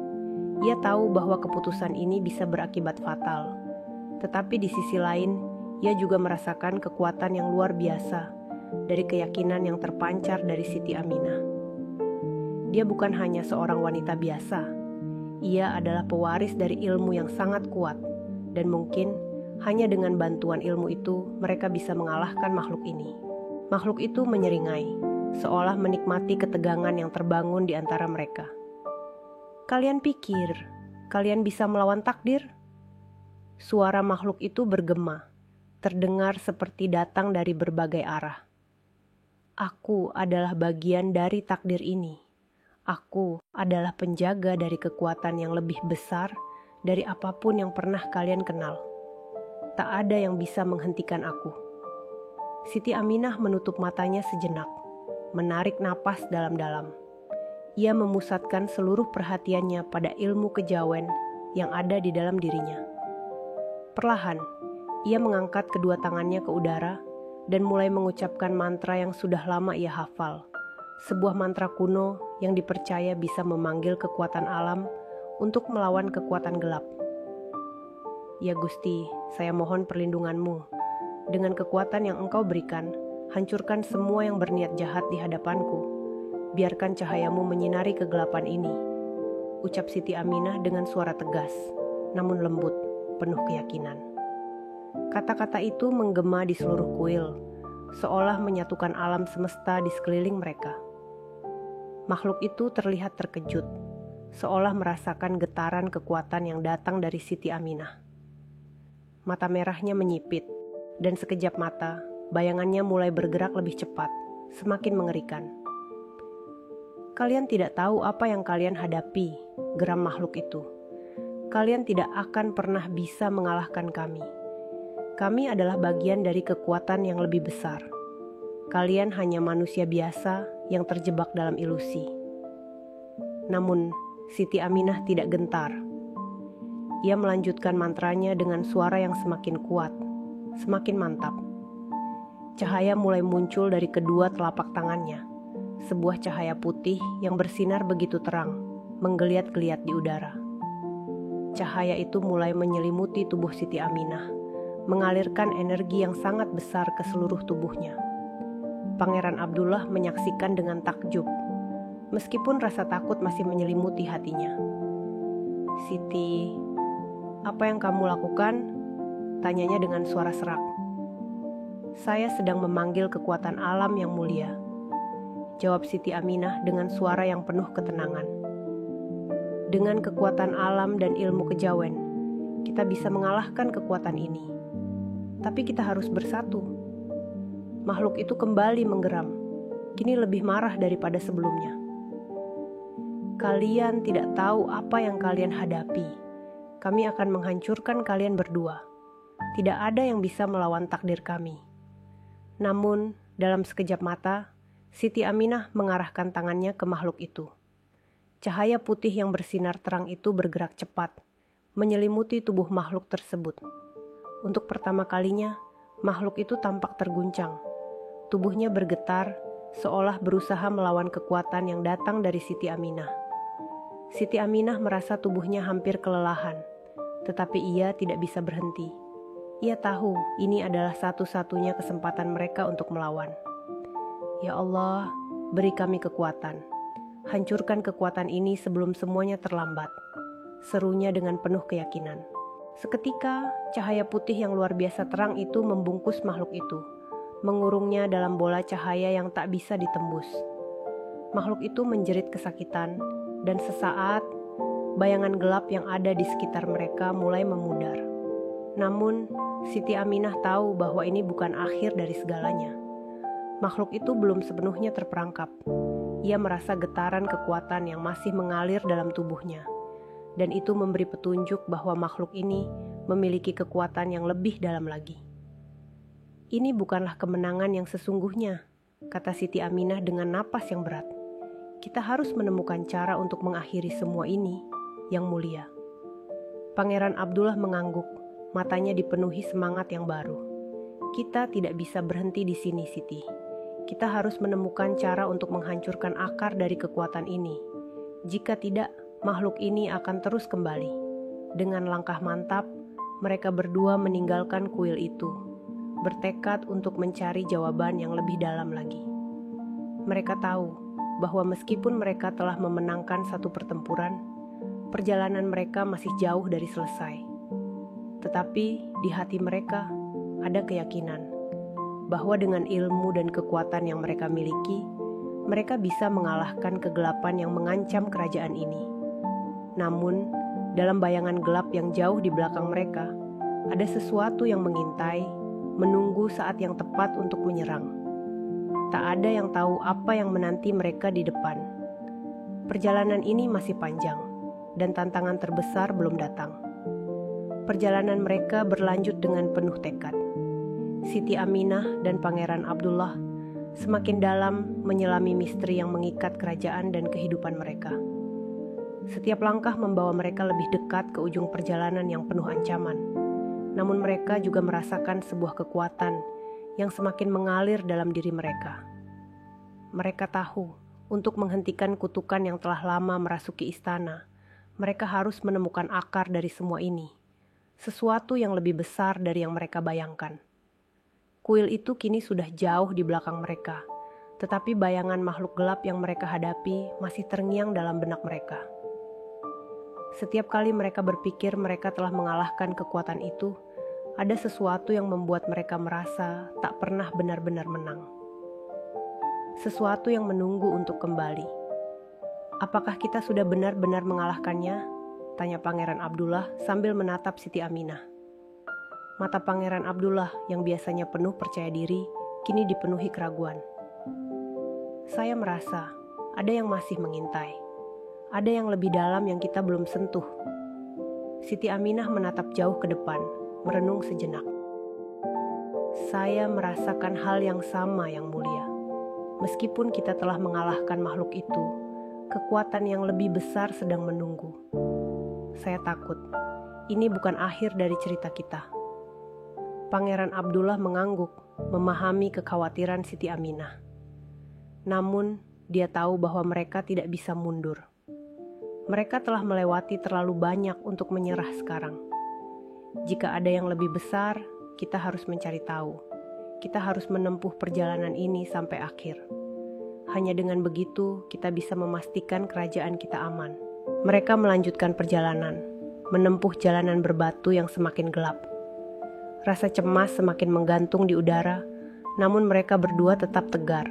Ia tahu bahwa keputusan ini bisa berakibat fatal. Tetapi di sisi lain, ia juga merasakan kekuatan yang luar biasa dari keyakinan yang terpancar dari Siti Aminah. Dia bukan hanya seorang wanita biasa. Ia adalah pewaris dari ilmu yang sangat kuat, dan mungkin hanya dengan bantuan ilmu itu mereka bisa mengalahkan makhluk ini. Makhluk itu menyeringai, seolah menikmati ketegangan yang terbangun di antara mereka. Kalian pikir kalian bisa melawan takdir? Suara makhluk itu bergema, terdengar seperti datang dari berbagai arah. Aku adalah bagian dari takdir ini. Aku adalah penjaga dari kekuatan yang lebih besar dari apapun yang pernah kalian kenal. Tak ada yang bisa menghentikan aku. Siti Aminah menutup matanya sejenak, menarik napas dalam-dalam. Ia memusatkan seluruh perhatiannya pada ilmu kejawen yang ada di dalam dirinya. Perlahan, ia mengangkat kedua tangannya ke udara dan mulai mengucapkan mantra yang sudah lama ia hafal. Sebuah mantra kuno yang dipercaya bisa memanggil kekuatan alam untuk melawan kekuatan gelap. Ya Gusti, saya mohon perlindunganmu. Dengan kekuatan yang Engkau berikan, hancurkan semua yang berniat jahat di hadapanku. Biarkan cahayamu menyinari kegelapan ini. Ucap Siti Aminah dengan suara tegas, namun lembut, penuh keyakinan. Kata-kata itu menggema di seluruh kuil, seolah menyatukan alam semesta di sekeliling mereka. Makhluk itu terlihat terkejut, seolah merasakan getaran kekuatan yang datang dari Siti Aminah. Mata merahnya menyipit, dan sekejap mata, bayangannya mulai bergerak lebih cepat, semakin mengerikan. Kalian tidak tahu apa yang kalian hadapi, geram makhluk itu. Kalian tidak akan pernah bisa mengalahkan kami. Kami adalah bagian dari kekuatan yang lebih besar. Kalian hanya manusia biasa yang terjebak dalam ilusi. Namun, Siti Aminah tidak gentar. Ia melanjutkan mantranya dengan suara yang semakin kuat, semakin mantap. Cahaya mulai muncul dari kedua telapak tangannya. Sebuah cahaya putih yang bersinar begitu terang, menggeliat-geliat di udara. Cahaya itu mulai menyelimuti tubuh Siti Aminah, mengalirkan energi yang sangat besar ke seluruh tubuhnya. Pangeran Abdullah menyaksikan dengan takjub, meskipun rasa takut masih menyelimuti hatinya. Siti, apa yang kamu lakukan? Tanyanya dengan suara serak. Saya sedang memanggil kekuatan alam yang mulia, jawab Siti Aminah dengan suara yang penuh ketenangan. Dengan kekuatan alam dan ilmu kejawen, kita bisa mengalahkan kekuatan ini. Tapi kita harus bersatu. Makhluk itu kembali menggeram, kini lebih marah daripada sebelumnya. Kalian tidak tahu apa yang kalian hadapi. Kami akan menghancurkan kalian berdua. Tidak ada yang bisa melawan takdir kami. Namun, dalam sekejap mata, Siti Aminah mengarahkan tangannya ke makhluk itu. Cahaya putih yang bersinar terang itu bergerak cepat, menyelimuti tubuh makhluk tersebut. Untuk pertama kalinya, makhluk itu tampak terguncang. Tubuhnya bergetar, seolah berusaha melawan kekuatan yang datang dari Siti Aminah. Siti Aminah merasa tubuhnya hampir kelelahan, tetapi ia tidak bisa berhenti. Ia tahu ini adalah satu-satunya kesempatan mereka untuk melawan. Ya Allah, beri kami kekuatan. Hancurkan kekuatan ini sebelum semuanya terlambat. Serunya dengan penuh keyakinan. Seketika, cahaya putih yang luar biasa terang itu membungkus makhluk itu, mengurungnya dalam bola cahaya yang tak bisa ditembus. Makhluk itu menjerit kesakitan, dan sesaat, bayangan gelap yang ada di sekitar mereka mulai memudar. Namun, Siti Aminah tahu bahwa ini bukan akhir dari segalanya. Makhluk itu belum sepenuhnya terperangkap. Ia merasa getaran kekuatan yang masih mengalir dalam tubuhnya, dan itu memberi petunjuk bahwa makhluk ini memiliki kekuatan yang lebih dalam lagi. Ini bukanlah kemenangan yang sesungguhnya, kata Siti Aminah dengan napas yang berat. Kita harus menemukan cara untuk mengakhiri semua ini, yang mulia. Pangeran Abdullah mengangguk, matanya dipenuhi semangat yang baru. Kita tidak bisa berhenti di sini, Siti. Kita harus menemukan cara untuk menghancurkan akar dari kekuatan ini. Jika tidak, makhluk ini akan terus kembali. Dengan langkah mantap, mereka berdua meninggalkan kuil itu, bertekad untuk mencari jawaban yang lebih dalam lagi. Mereka tahu bahwa meskipun mereka telah memenangkan satu pertempuran, perjalanan mereka masih jauh dari selesai. Tetapi di hati mereka ada keyakinan bahwa dengan ilmu dan kekuatan yang mereka miliki, mereka bisa mengalahkan kegelapan yang mengancam kerajaan ini. Namun, dalam bayangan gelap yang jauh di belakang mereka, ada sesuatu yang mengintai, menunggu saat yang tepat untuk menyerang. Tak ada yang tahu apa yang menanti mereka di depan. Perjalanan ini masih panjang, dan tantangan terbesar belum datang. Perjalanan mereka berlanjut dengan penuh tekad. Siti Aminah dan Pangeran Abdullah semakin dalam menyelami misteri yang mengikat kerajaan dan kehidupan mereka. Setiap langkah membawa mereka lebih dekat ke ujung perjalanan yang penuh ancaman. Namun mereka juga merasakan sebuah kekuatan yang semakin mengalir dalam diri mereka. Mereka tahu, untuk menghentikan kutukan yang telah lama merasuki istana, mereka harus menemukan akar dari semua ini, sesuatu yang lebih besar dari yang mereka bayangkan. Kuil itu kini sudah jauh di belakang mereka, tetapi bayangan makhluk gelap yang mereka hadapi masih terngiang dalam benak mereka. Setiap kali mereka berpikir mereka telah mengalahkan kekuatan itu, ada sesuatu yang membuat mereka merasa tak pernah benar-benar menang. Sesuatu yang menunggu untuk kembali. "Apakah kita sudah benar-benar mengalahkannya?" tanya Pangeran Abdullah sambil menatap Siti Aminah. Mata Pangeran Abdullah yang biasanya penuh percaya diri, kini dipenuhi keraguan. "Saya merasa ada yang masih mengintai. Ada yang lebih dalam yang kita belum sentuh." Siti Aminah menatap jauh ke depan, merenung sejenak. "Saya merasakan hal yang sama, Yang Mulia. Meskipun kita telah mengalahkan makhluk itu, kekuatan yang lebih besar sedang menunggu. Saya takut ini bukan akhir dari cerita kita." Pangeran Abdullah mengangguk, memahami kekhawatiran Siti Aminah. Namun, dia tahu bahwa mereka tidak bisa mundur. Mereka telah melewati terlalu banyak untuk menyerah sekarang. Jika ada yang lebih besar, kita harus mencari tahu. Kita harus menempuh perjalanan ini sampai akhir. Hanya dengan begitu, kita bisa memastikan kerajaan kita aman. Mereka melanjutkan perjalanan, menempuh jalanan berbatu yang semakin gelap. Rasa cemas semakin menggantung di udara, namun mereka berdua tetap tegar.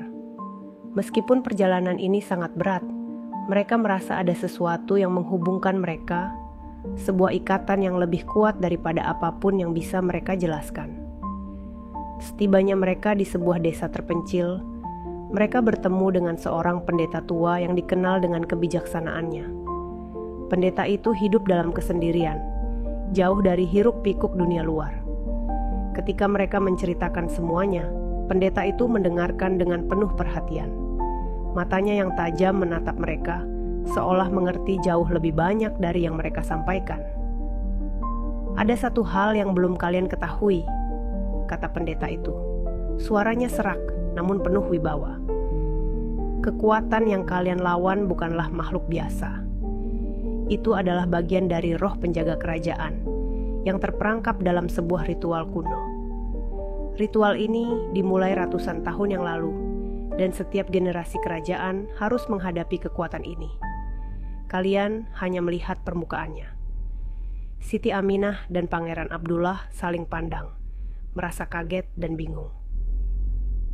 Meskipun perjalanan ini sangat berat, mereka merasa ada sesuatu yang menghubungkan mereka, sebuah ikatan yang lebih kuat daripada apapun yang bisa mereka jelaskan. Setibanya mereka di sebuah desa terpencil, mereka bertemu dengan seorang pendeta tua yang dikenal dengan kebijaksanaannya. Pendeta itu hidup dalam kesendirian, jauh dari hiruk-pikuk dunia luar. Ketika mereka menceritakan semuanya, pendeta itu mendengarkan dengan penuh perhatian. Matanya yang tajam menatap mereka, seolah mengerti jauh lebih banyak dari yang mereka sampaikan. "Ada satu hal yang belum kalian ketahui," kata pendeta itu. Suaranya serak, namun penuh wibawa. "Kekuatan yang kalian lawan bukanlah makhluk biasa. Itu adalah bagian dari roh penjaga kerajaan yang terperangkap dalam sebuah ritual kuno. Ritual ini dimulai ratusan tahun yang lalu, dan setiap generasi kerajaan harus menghadapi kekuatan ini. Kalian hanya melihat permukaannya." Siti Aminah dan Pangeran Abdullah saling pandang, merasa kaget dan bingung.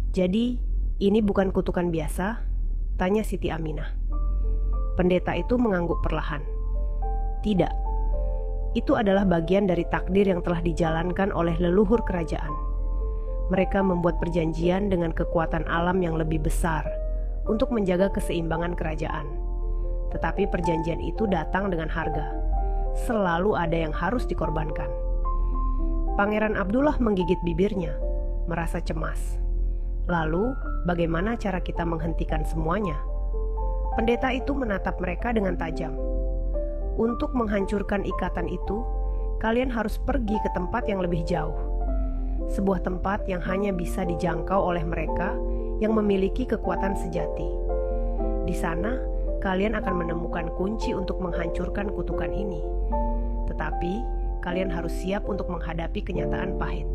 "Jadi, ini bukan kutukan biasa?" tanya Siti Aminah. Pendeta itu mengangguk perlahan. "Tidak, itu adalah bagian dari takdir yang telah dijalankan oleh leluhur kerajaan. Mereka membuat perjanjian dengan kekuatan alam yang lebih besar untuk menjaga keseimbangan kerajaan. Tetapi perjanjian itu datang dengan harga. Selalu ada yang harus dikorbankan." Pangeran Abdullah menggigit bibirnya, merasa cemas. "Lalu, bagaimana cara kita menghentikan semuanya?" Pendeta itu menatap mereka dengan tajam. "Untuk menghancurkan ikatan itu, kalian harus pergi ke tempat yang lebih jauh. Sebuah tempat yang hanya bisa dijangkau oleh mereka yang memiliki kekuatan sejati. Di sana, kalian akan menemukan kunci untuk menghancurkan kutukan ini. Tetapi, kalian harus siap untuk menghadapi kenyataan pahit.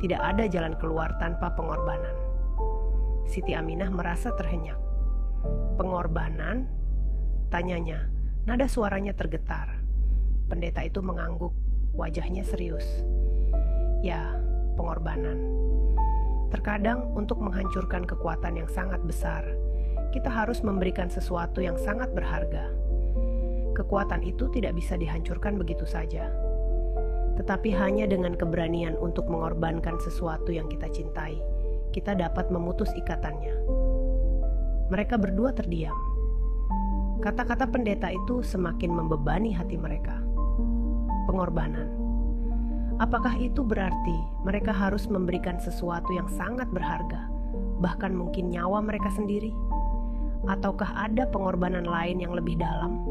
Tidak ada jalan keluar tanpa pengorbanan." Siti Aminah merasa terhenyak. "Pengorbanan?" tanyanya, nada suaranya tergetar. Pendeta itu mengangguk, wajahnya serius. "Ya, pengorbanan. Terkadang untuk menghancurkan kekuatan yang sangat besar, kita harus memberikan sesuatu yang sangat berharga. Kekuatan itu tidak bisa dihancurkan begitu saja. Tetapi hanya dengan keberanian untuk mengorbankan sesuatu yang kita cintai, kita dapat memutus ikatannya." Mereka berdua terdiam. Kata-kata pendeta itu semakin membebani hati mereka. Pengorbanan. Apakah itu berarti mereka harus memberikan sesuatu yang sangat berharga, bahkan mungkin nyawa mereka sendiri? Ataukah ada pengorbanan lain yang lebih dalam?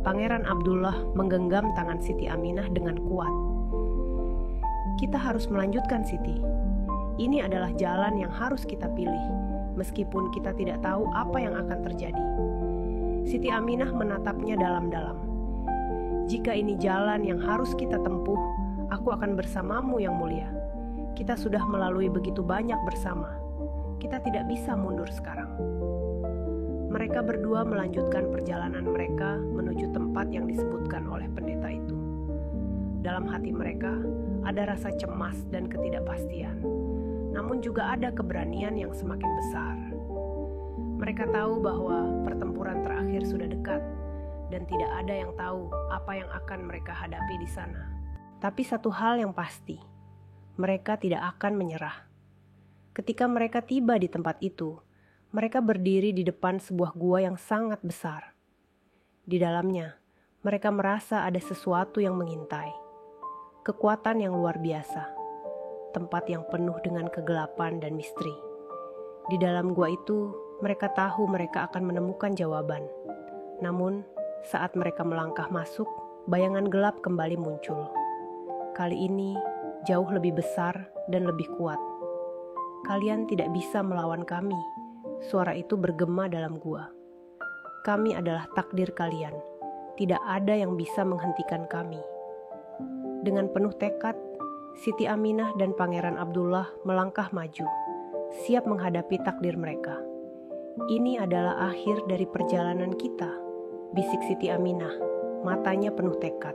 Pangeran Abdullah menggenggam tangan Siti Aminah dengan kuat. "Kita harus melanjutkan, Siti. Ini adalah jalan yang harus kita pilih, meskipun kita tidak tahu apa yang akan terjadi. Siti Aminah menatapnya dalam-dalam. Jika ini jalan yang harus kita tempuh, aku akan bersamamu yang mulia. Kita sudah melalui begitu banyak bersama. Kita tidak bisa mundur sekarang. Mereka berdua melanjutkan perjalanan mereka menuju tempat yang disebutkan oleh pendeta itu. Dalam hati mereka ada rasa cemas dan ketidakpastian, namun juga ada keberanian yang semakin besar. Mereka tahu bahwa pertempuran terakhir sudah dekat dan tidak ada yang tahu apa yang akan mereka hadapi di sana. Tapi satu hal yang pasti, mereka tidak akan menyerah. Ketika mereka tiba di tempat itu, mereka berdiri di depan sebuah gua yang sangat besar. Di dalamnya, mereka merasa ada sesuatu yang mengintai. Kekuatan yang luar biasa. Tempat yang penuh dengan kegelapan dan misteri. Di dalam gua itu, mereka tahu mereka akan menemukan jawaban. Namun, saat mereka melangkah masuk, bayangan gelap kembali muncul. Kali ini, jauh lebih besar dan lebih kuat. Kalian tidak bisa melawan kami, suara itu bergema dalam gua. Kami adalah takdir kalian, tidak ada yang bisa menghentikan kami. Dengan penuh tekad, Siti Aminah dan Pangeran Abdullah melangkah maju, siap menghadapi takdir mereka. Ini adalah akhir dari perjalanan kita, bisik Siti Aminah, matanya penuh tekad.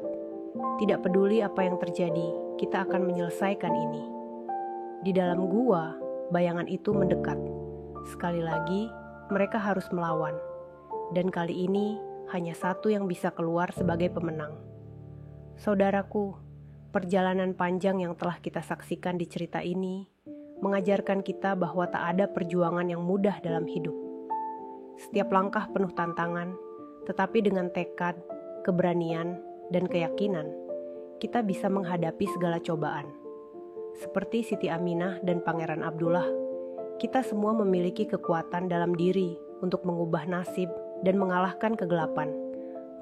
Tidak peduli apa yang terjadi, kita akan menyelesaikan ini. Di dalam gua, bayangan itu mendekat. Sekali lagi, mereka harus melawan. Dan kali ini, hanya satu yang bisa keluar sebagai pemenang. Saudaraku, perjalanan panjang yang telah kita saksikan di cerita ini mengajarkan kita bahwa tak ada perjuangan yang mudah dalam hidup. Setiap langkah penuh tantangan, tetapi dengan tekad, keberanian, dan keyakinan, kita bisa menghadapi segala cobaan. Seperti Siti Aminah dan Pangeran Abdullah, kita semua memiliki kekuatan dalam diri untuk mengubah nasib dan mengalahkan kegelapan,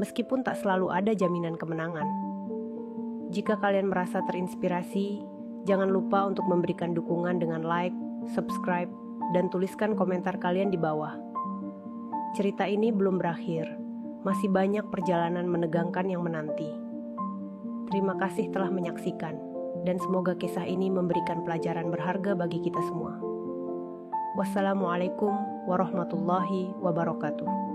meskipun tak selalu ada jaminan kemenangan. Jika kalian merasa terinspirasi, jangan lupa untuk memberikan dukungan dengan like, subscribe, dan tuliskan komentar kalian di bawah. Cerita ini belum berakhir, masih banyak perjalanan menegangkan yang menanti. Terima kasih telah menyaksikan, dan semoga kisah ini memberikan pelajaran berharga bagi kita semua. Wassalamualaikum warahmatullahi wabarakatuh.